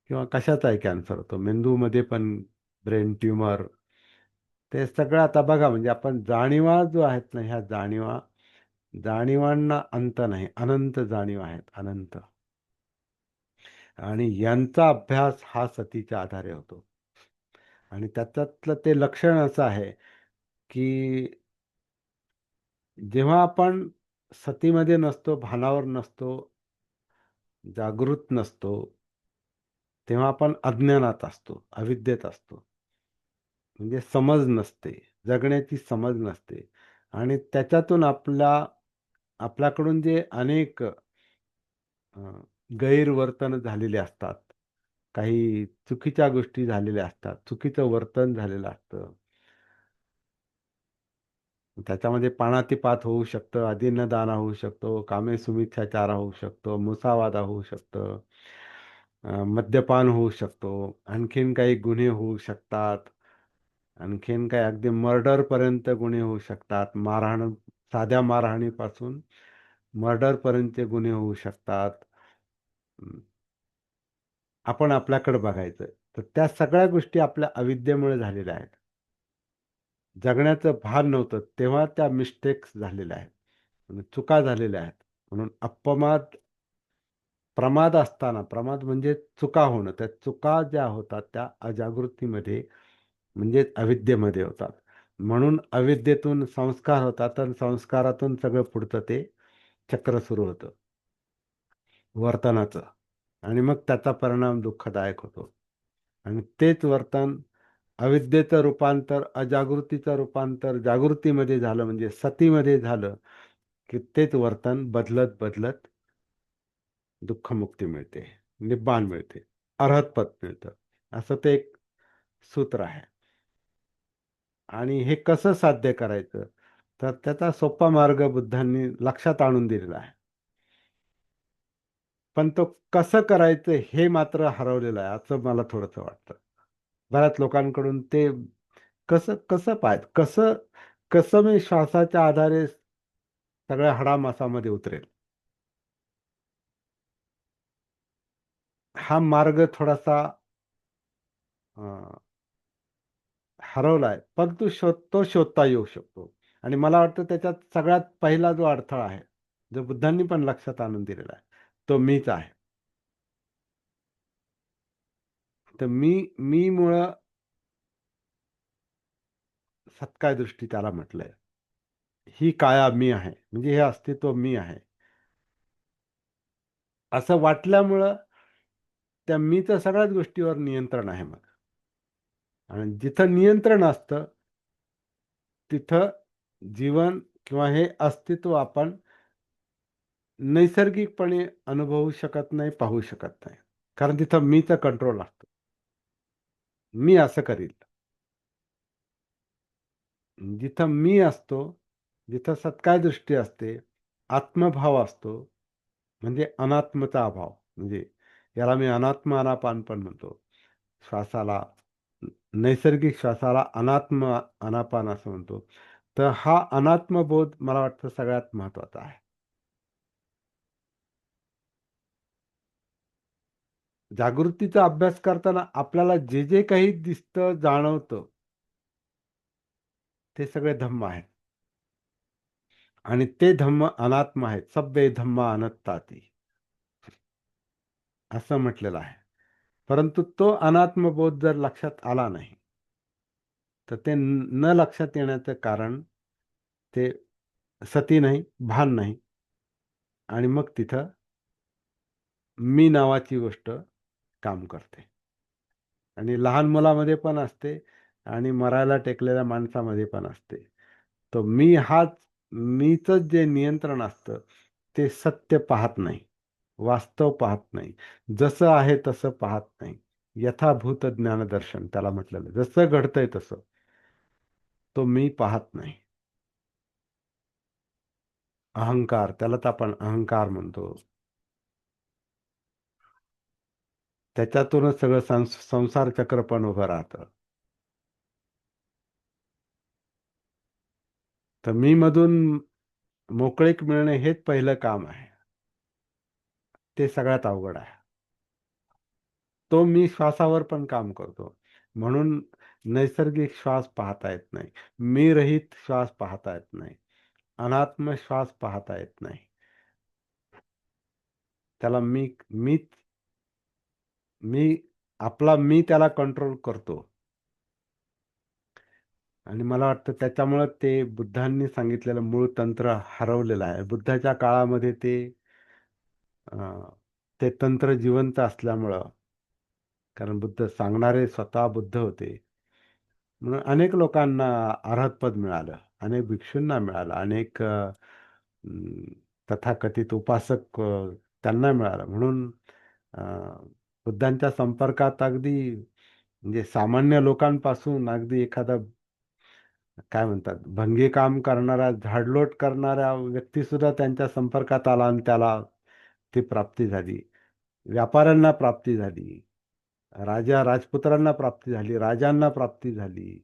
Speaker 1: किंवा कशाचाही कॅन्सर होतो, मेंदूमध्ये पण ब्रेन ट्युमर. ते सगळं आता बघा, म्हणजे आपण जाणीवा जो आहेत ना, ह्या जाणीवांना अंत नाही, अनंत जाणीव आहेत, अनंत. आणि यांचा अभ्यास हा सतीच्या आधारे होतो. आणि त्याच्यातलं ते लक्षण असं आहे की जेव्हा आपण सतीमध्ये नसतो, भानावर नसतो, जागृत नसतो, तेव्हा आपण अज्ञानात असतो, अविद्येत असतो. म्हणजे समज नसते, जगण्याची समज नसते. आणि त्याच्यातून आपल्याकडून जे अनेक गैरवर्तन झालेले असतात, काही चुकीच्या गोष्टी झालेल्या असतात, चुकीचं वर्तन झालेलं असतं, त्याच्यामध्ये पाणातिपात होऊ शकतं, अदिन्नदान होऊ शकतो, कामेसुमिच्छाचार होऊ शकतो, मुसावादा होऊ शकतं, मद्यपान होऊ शकतो, आणखीन काही गुन्हे होऊ शकतात, आणखीन काही अगदी मर्डरपर्यंत गुन्हे होऊ शकतात, साध्या मारहाणीपासून मर्डरपर्यंतचे गुन्हे होऊ शकतात. अं, आपण आपल्याकडे बघायचं तर त्या सगळ्या गोष्टी आपल्या अविद्येमुळे झालेल्या आहेत. जगण्याचं भान नव्हतं तेव्हा त्या मिस्टेक्स झालेल्या आहेत, म्हणजे चुका झालेल्या आहेत. म्हणून प्रमाद असताना, प्रमाद म्हणजे चुका होणं, त्या चुका ज्या होतात त्या अजागृतीमध्ये, म्हणजे अविद्येमध्ये होतात. म्हणून अविद्येतून संस्कार होतात, आणि संस्कारातून सगळं पुढचं ते चक्र सुरू होतं वर्तनाचं. आणि मग त्याचा परिणाम दुःखदायक होतो. आणि तेच वर्तन, अविद्येचं रूपांतर अजागृतीचं रूपांतर जागृतीमध्ये झालं, म्हणजे सतीमध्ये झालं, की तेच वर्तन बदलत बदलत दुःखमुक्ती मिळते, निब्बाण मिळते, अर्हतपद मिळतं. असं ते एक सूत्र आहे. आणि हे कसं साध्य करायचं, तर त्याचा सोपा मार्ग बुद्धांनी लक्षात आणून दिलेला आहे. पण तो कसं करायचं हे मात्र हरवलेलं आहे, असं मला थोडंसं वाटतं. बऱ्याच लोकांकडून ते कसं कसं कसं कसं मी श्वासाच्या आधारे सगळ्या हाडामासामध्ये उतरेल, हा मार्ग थोडासा हरवलाय, पण तो शोधता येऊ शकतो. आणि मला वाटतं त्याच्यात सगळ्यात पहिला जो अडथळा आहे, जो बुद्धांनी पण लक्षात आणून दिलेला आहे, तो मीच आहे. तर मी मुळे सत्काय दृष्टी त्याला म्हटलंय. ही काया मी आहे, म्हणजे हे अस्तित्व मी आहे, असं वाटल्यामुळं त्या मीचं सगळ्याच गोष्टीवर नियंत्रण आहे मग. आणि जिथं नियंत्रण असतं तिथं जीवन किंवा हे अस्तित्व आपण नैसर्गिकपणे अनुभवू शकत नाही, पाहू शकत नाही. कारण तिथं मीचा कंट्रोल असतो. मी असं करील. जिथं मी असतो, जिथं सत्काय दृष्टी असते, आत्मभाव असतो, म्हणजे अनात्मता अभाव, म्हणजे याला मी अनात्म अनापान पण म्हणतो. श्वासाला, नैसर्गिक श्वासाला अनात्म अनापान असं म्हणतो. तर हा अनात्मबोध मला वाटतं सगळ्यात महत्वाचा आहे. जागृतीचा अभ्यास करताना आपल्याला जे जे काही दिसतं, जाणवतं, ते सगळे धम्म आहेत. आणि ते धम्म अनात्म आहेत. सब्बे धम्मा अनात्ताती असं म्हटलेलं आहे. परंतु तो अनात्मबोध जर लक्षात आला नाही, तर ते न लक्षात येण्याचं कारण ते सती नाही, भान नाही, आणि मग तिथं मी नावाची गोष्ट काम करते. आणि लहान मुलामध्ये पण असते आणि मरायला टेकलेल्या माणसामध्ये पण असते. तो मी हाच, मीच जे नियंत्रण असतं ते सत्य पाहत नाही, वास्तव पाहत नाही, जसं आहे तसं पाहत नाही. यथाभूत ज्ञानदर्शन त्याला म्हटलेलं, जसं घडतंय तसं तो मी पाहत नाही. अहंकार, त्यालाच आपण अहंकार म्हणतो. त्याच्यातूनच सगळं संसार चक्र पण उभं राहतं. तर मी मधून मोकळीक मिळणे हेच पहिलं काम आहे. ते सगळ्यात अवघड आहे. तो मी श्वासावर पण काम करतो. म्हणून नैसर्गिक श्वास पाहता येत नाही, मी रहित श्वास पाहता येत नाही, अनात्म श्वास पाहता येत नाही. त्याला मी आपला मी त्याला कंट्रोल करतो. आणि मला वाटतं त्याच्यामुळं ते बुद्धांनी सांगितलेलं मूळ तंत्र हरवलेलं आहे. बुद्धाच्या काळामध्ये ते तंत्र जिवंत असल्यामुळं, कारण बुद्ध सांगणारे स्वतः बुद्ध होते, म्हणून अनेक लोकांना अर्हतपद मिळालं, अनेक भिक्षूंना मिळालं, अनेक तथाकथित उपासक त्यांना मिळालं. म्हणून अ, बुद्धांच्या संपर्कात अगदी, म्हणजे सामान्य लोकांपासून अगदी एखादा काय म्हणतात भंगी काम करणारा, झाडलोट करणाऱ्या व्यक्ती सुद्धा त्यांच्या संपर्कात आला आणि त्याला ती प्राप्ती झाली. व्यापाऱ्यांना प्राप्ती झाली, राजपुत्रांना प्राप्ती झाली, राजांना प्राप्ती झाली.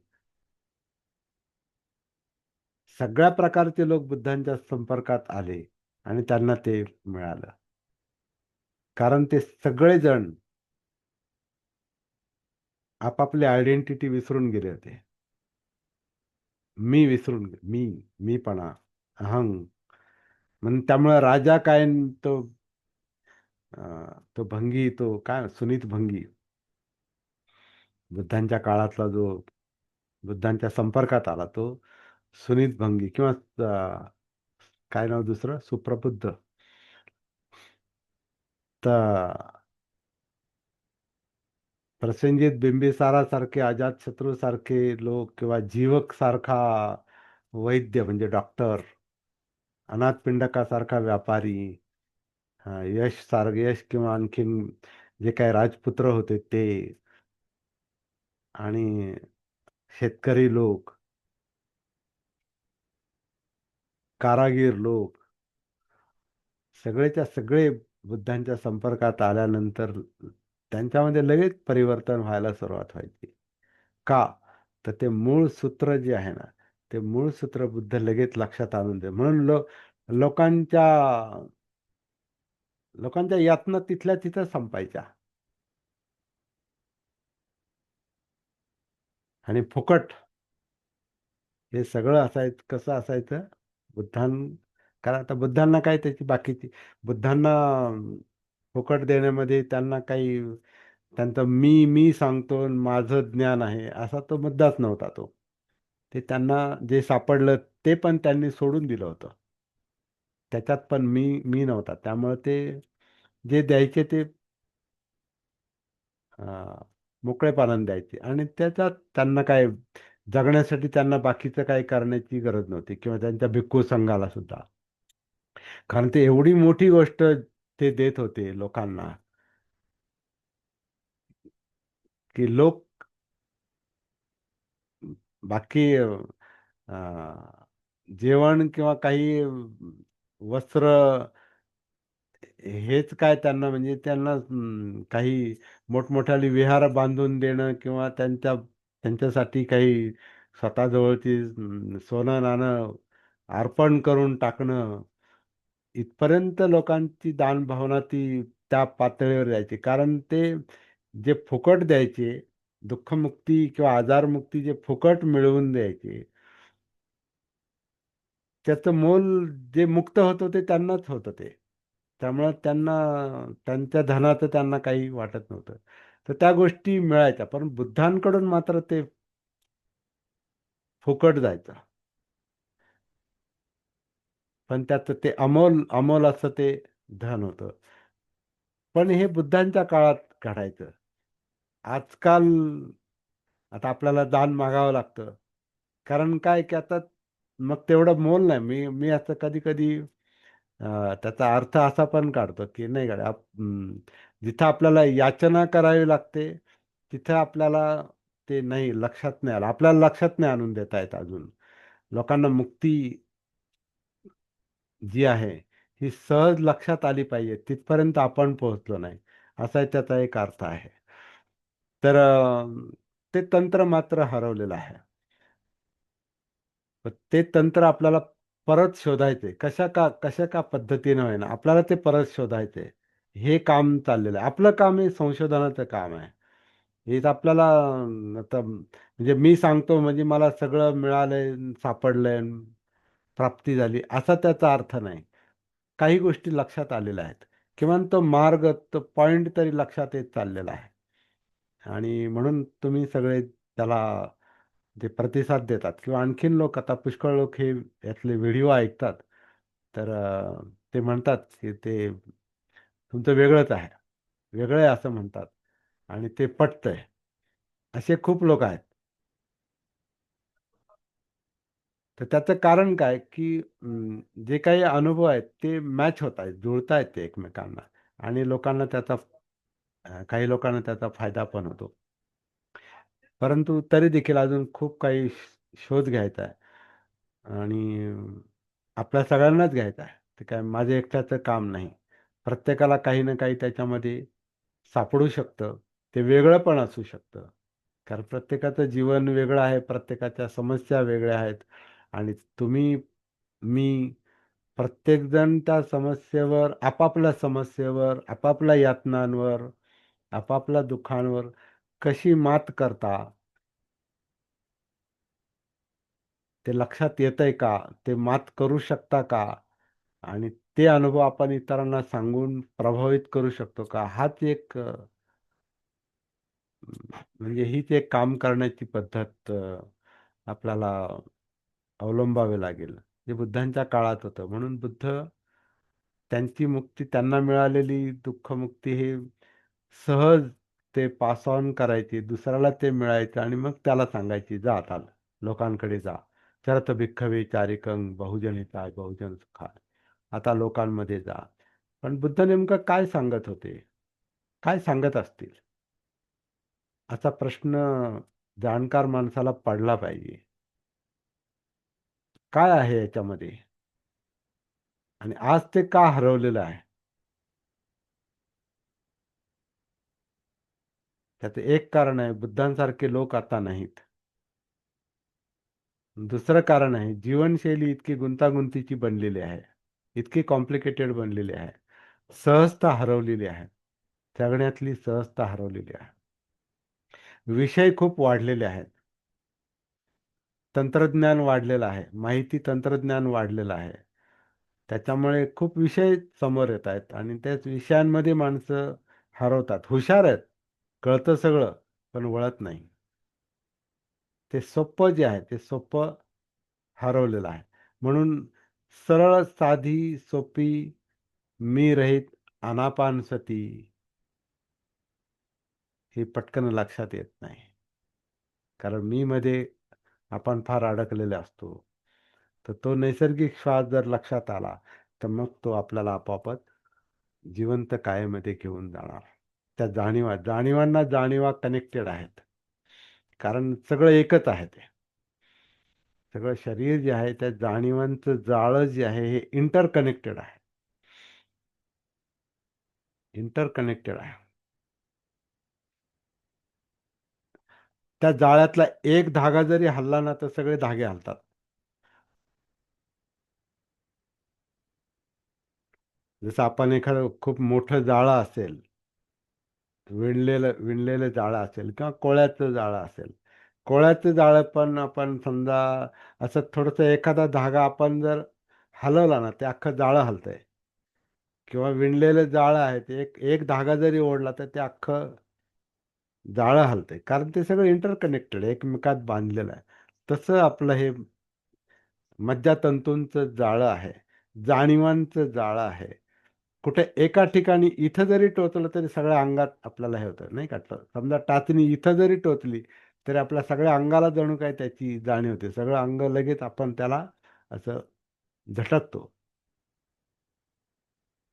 Speaker 1: सगळ्या प्रकारचे लोक बुद्धांच्या संपर्कात आले आणि त्यांना ते मिळालं. कारण ते सगळेजण आपापली आयडेंटिटी विसरून गेले होते. मी विसरून मीपणा, अहंग. म्हणून त्यामुळे राजा काय, तो तो भंगी, तो काय सुनीत भंगी, बुद्धांच्या काळातला जो बुद्धांच्या संपर्कात आला तो सुनीत भंगी, किंवा काय नाव दुसरं, सुप्रबुद्ध. तर प्रसेनजित बिंबिसारासारखे, अजातशत्रू सारखे लोक, किंवा जीवक सारखा वैद्य म्हणजे डॉक्टर, अनाथपिंडकासारखा व्यापारी, यश किंवा आणखीन जे काही राजपुत्र होते ते, आणि शेतकरी लोक, कारागीर लोक, सगळेच्या सगळे बुद्धांच्या संपर्कात आल्यानंतर त्यांच्यामध्ये लगेच परिवर्तन व्हायला सुरुवात व्हायची. का? तर ते मूळ सूत्र जे आहे ना, ते मूळ सूत्र बुद्ध लगेच लक्षात आणून दे. म्हणून लोकांच्या लोकांच्या यातना तिथल्या तिथं संपायच्या. आणि फुकट हे सगळं असायचं. कसं असायचं? कारण आता बुद्धांना काय त्याची बाकीची, बुद्धांना फुकट देण्यामध्ये त्यांना काही, त्यांचं मी सांगतो आणि माझं ज्ञान आहे असा तो मुद्दाच नव्हता तो. ते त्यांना जे सापडलं ते पण त्यांनी सोडून दिलं होतं. त्याच्यात पण मी नव्हता. त्यामुळे ते जे द्यायचे ते मोकळेपणाने द्यायचे आणि त्याच्यात त्यांना काय जगण्यासाठी त्यांना बाकीचं काही करण्याची गरज नव्हती किंवा त्यांच्या भिक्खू संघाला सुद्धा. कारण ते एवढी मोठी गोष्ट ते देत होते लोकांना की लोक बाकी जेवण किंवा काही वस्त्र हेच काय त्यांना म्हणजे त्यांना काही मोठमोठाली विहार बांधून देणं किंवा त्यांच्यासाठी काही स्वतःजवळची सोनं नाणं अर्पण करून टाकणं इथपर्यंत लोकांची दानभावना ती त्या पातळीवर जायची. कारण ते जे फुकट द्यायचे, दुःखमुक्ती किंवा आजारमुक्ती जे फुकट मिळवून द्यायचे, त्याचं मोल जे मुक्त होतं ते त्यांनाच होतं ते. त्यामुळं त्यांना त्यांच्या धनाचं त्यांना काही वाटत नव्हतं. तर त्या गोष्टी मिळायच्या. पण बुद्धांकडून मात्र ते फुकट जायचं. पण त्याचं ते अमोल अमोल असं ते धन होतं. पण हे बुद्धांच्या काळात घडायचं. आजकाल आता आपल्याला दान मागावं लागतं. कारण काय की आता मग तेवढं मोल नाही. मी मी असं कधी-कधी त्याचा अर्थ असा पण काढतो, की नाही का जिथं आपल्याला याचना करावी लागते, तिथं आपल्याला ते नाही लक्षात नाही आलं. आपल्याला लक्षात नाही आणून देता येत अजून. लोकांना मुक्ती जी आहे, ही सहज लक्षात आली पाहिजे. तिथपर्यंत आपण पोहोचलो नाही. असा त्याचा एक अर्थ आहे. तर ते तंत्र मात्र हरवलेलं आहे. पण ते तंत्र आपल्याला परत शोधायचंय. कशा का पद्धतीनं होईना आपल्याला ते परत शोधायचंय. हे काम चाललेलं आहे. आपलं काम हे संशोधनाचं काम आहे. हे तर आपल्याला आता म्हणजे मी सांगतो म्हणजे मला सगळं मिळालंय, सापडलंय, प्राप्ती झाली असा त्याचा अर्थ नाही. काही गोष्टी लक्षात आलेल्या आहेत. किमान तो मार्ग, तो पॉइंट तरी लक्षात येत चाललेला आहे. आणि म्हणून तुम्ही सगळे त्याला जे प्रतिसाद देतात किंवा आणखीन लोक आता पुष्कळ लोक हे यातले व्हिडिओ ऐकतात. तर ते म्हणतात की ते तुमचं वेगळंच आहे. वेगळं आहे असं म्हणतात आणि ते पटतंय. असे खूप लोक आहेत. तर त्याचं कारण काय, की जे काही अनुभव आहेत ते मॅच होत आहेत, जुळतायत ते एकमेकांना आणि लोकांना त्याचा काही लोकांना त्याचा फायदा पण होतो. परंतु तरी देखील अजून खूप काही शोध घ्यायचा आहे आणि आपल्या सगळ्यांनाच घ्यायचा आहे. ते काय माझं एकट्याचं काम नाही. प्रत्येकाला काही ना काही त्याच्यामध्ये सापडू शकतं. ते वेगळं पण असू शकतं. कारण प्रत्येकाचं जीवन वेगळं आहे, प्रत्येकाच्या समस्या वेगळ्या आहेत आणि तुम्ही, मी, प्रत्येकजण त्या समस्येवर, आपापल्या समस्येवर, आपापल्या यातनांवर, आपापल्या दुःखांवर कशी मात करता, ते लक्षात येतंय का? ते मात करू शकता का? आणि ते अनुभव आपण इतरांना सांगून प्रभावित करू शकतो का? हाच एक म्हणजे हीच एक काम करण्याची पद्धत आपल्याला अवलंबावी लागेल. जे बुद्धांच्या काळात होतं. म्हणून बुद्ध त्यांची मुक्ती त्यांना मिळालेली दुःखमुक्ती हे सहज ते पास ऑन करायची. दुसऱ्याला ते मिळायचं आणि मग त्याला सांगायची, "जा आता लोकांकडे जा. चरत भिक्खवे चारिकं बहुजन हिताय बहुजन सुखाय." आता लोकांमध्ये जा. पण बुद्ध नेमकं काय सांगत होते? काय सांगत असतील? असा प्रश्न जाणकार माणसाला पडला पाहिजे. काय आहे याच्यामध्ये? आणि आज ते का हरवलेलं आहे? त्याचं एक कारण आहे बुद्धांसारखे लोक आता नाहीत. दुसरं कारण आहे जीवनशैली इतकी गुंतागुंतीची बनलेली आहे. इतकी कॉम्प्लिकेटेड बनलेली आहे. सहजता हरवलेली आहे. जगण्यातली सहजता हरवलेली आहे. विषय खूप वाढलेले आहेत. तंत्रज्ञान वाढलेलं आहे. माहिती तंत्रज्ञान वाढलेलं आहे. त्याच्यामुळे खूप विषय समोर येत आहेत आणि त्याच विषयांमध्ये माणसं हरवतात. हुशार आहेत, कळतं सगळं, पण वळत नाही. ते सोप्पं जे आहे, ते सोप्पं हरवलेलं आहे. म्हणून सरळ साधी सोपी मी रहित आनापान सती हे पटकन लक्षात येत नाही. कारण मी मध्ये आपण फार अडकलेले असतो. तर तो नैसर्गिक श्वास जर लक्षात आला तर मग तो आपल्याला आपोआपच जिवंत कायेमध्ये घेऊन जाणार. त्या जाणीवांना जाणीवा कनेक्टेड आहेत. कारण सगळं एकच आहे ते. सगळं शरीर जे आहे त्या जाणीवांचं जाळं जे आहे हे इंटरकनेक्टेड आहे. इंटरकनेक्टेड आहे. त्या जाळ्यातला एक धागा जरी हलला ना तर सगळे धागे हलतात. जसं आपण एखादं खूप मोठं जाळं असेल, विणलेलं जाळं असेल किंवा कोळ्याचं जाळं असेल. कोळ्याचं जाळं पण आपण समजा असं थोडंसं एखादा धागा आपण जर हलवला ना ते अख्खं जाळं हलतंय. किंवा विणलेलं जाळं आहे ते एक धागा जरी ओढला तर ते अख्खं जाळं हलतंय. कारण ते सगळं इंटरकनेक्टेड एकमेकात बांधलेलं आहे. तसं आपलं हे मज्जातंतूंचं जाळं आहे. जाणीवांचं जाळं आहे. कुठे एका ठिकाणी इथं जरी टोचलं तरी सगळ्या अंगात आपल्याला हे होतं नाही का. समजा टाचणी इथं जरी टोचली तरी आपल्या सगळ्या अंगाला जणू काय त्याची जाणीव होते. सगळं अंग लगेच आपण त्याला असं झटकतो.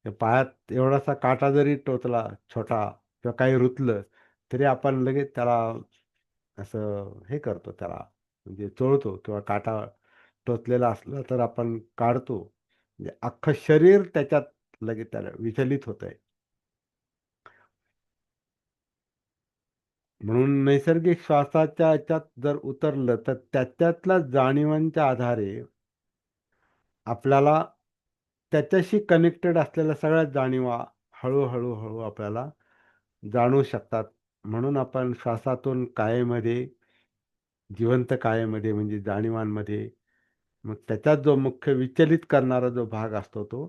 Speaker 1: त्या पायात एवढासा काटा जरी टोचला छोटा किंवा काही रुतलं तरी आपण लगेच त्याला असं हे करतो, त्याला म्हणजे चोळतो किंवा काटा टोचलेला असला तर आपण काढतो. म्हणजे अख्खं शरीर त्याच्यात लगेच त्याला विचलित होतंय. म्हणून नैसर्गिक श्वासाच्या याच्यात जर उतरलं तर त्याच्यातल्या जाणीवांच्या आधारे आपल्याला त्याच्याशी कनेक्टेड असलेल्या सगळ्या जाणीवा हळूहळू आपल्याला जाणू शकतात. म्हणून आपण श्वासातून कायेमध्ये, जिवंत कायेमध्ये म्हणजे जाणीवांमध्ये, मग त्याच्यात जो मुख्य विचलित करणारा जो भाग असतो तो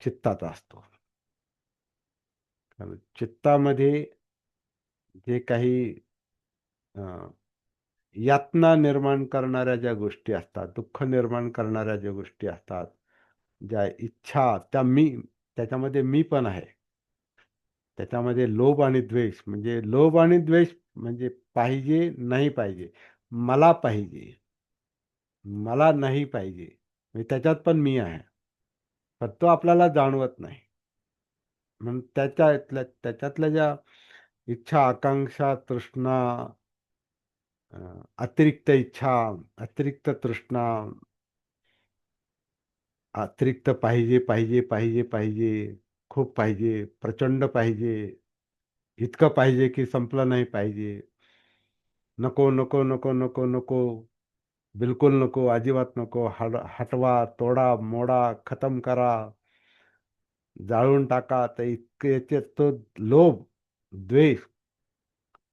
Speaker 1: चित्ताचा असतो. कारण चित्तामध्ये जे काही यातना निर्माण करणाऱ्या ज्या गोष्टी असतात, दुःख निर्माण करणाऱ्या ज्या गोष्टी असतात, ज्या इच्छा, त्याच्यामध्ये मी पण आहे. त्याच्यामध्ये लोभ आणि द्वेष म्हणजे पाहिजे, नाही पाहिजे. मला पाहिजे, मला नाही पाहिजे. म्हणजे त्याच्यात पण मी आहे. पण तो आपल्याला जाणवत नाही. म्हणून त्याच्यातल्या ज्या इच्छा, आकांक्षा, तृष्णा, अतिरिक्त इच्छा, अतिरिक्त तृष्णा, अतिरिक्त पाहिजे, खूप पाहिजे, प्रचंड पाहिजे, इतकं पाहिजे की संपलं नाही पाहिजे, नको नको नको नको नको, बिलकुल नको, अजिबात नको, हटवा, तोडा, मोडा, खतम करा, जाळून टाका. तर इतके याचे तो लोभ, द्वेष,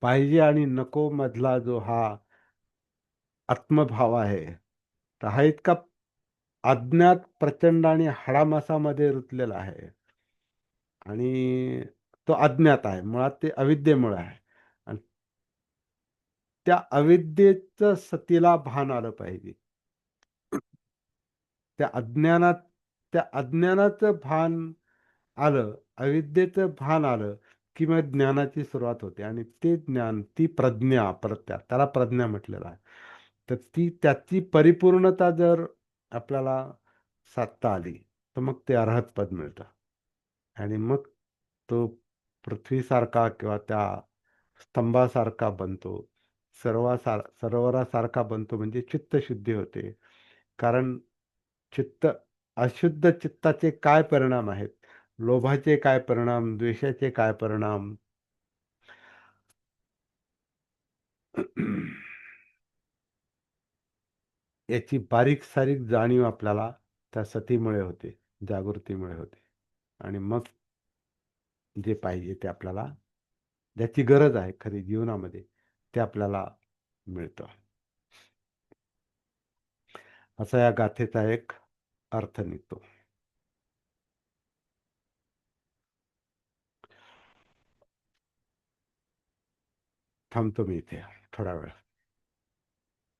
Speaker 1: पाहिजे आणि नको मधला जो हा आत्मभाव आहे, तर हा इतका अज्ञात, प्रचंड आणि हाडामासामध्ये रुतलेला आहे. आणि तो अज्ञात आहे, मुळात ते अविद्येमुळे आहे. आणि त्या अविद्येचं सतीला भान आलं पाहिजे. त्या अज्ञानात त्या अज्ञानाचं भान आलं, अविद्येचं भान आलं की मग ज्ञानाची सुरुवात होते. आणि ते ज्ञान, ती प्रज्ञा, त्याला प्रज्ञा म्हटलेलं आहे. तर त्याची परिपूर्णता जर आपल्याला साधता आली तर मग ते अर्हत पद मिळतं. आणि मग तो पृथ्वीसारखा किंवा त्या स्तंभासारखा बनतो. सरोवरासारखा बनतो. म्हणजे चित्तशुद्धी होते. कारण चित्त अशुद्ध चित्ताचे काय परिणाम आहेत, लोभाचे काय परिणाम, द्वेषाचे काय परिणाम, याची बारीक सारीक जाणीव आपल्याला त्या सतीमुळे होते, जागृतीमुळे होते. आणि मग जे पाहिजे ते आपल्याला, ज्याची गरज आहे खरी जीवनामध्ये, ते आपल्याला मिळतं. असा या गाथेचा एक अर्थ निघतो. थांबतो मी इथे थोडा वेळ.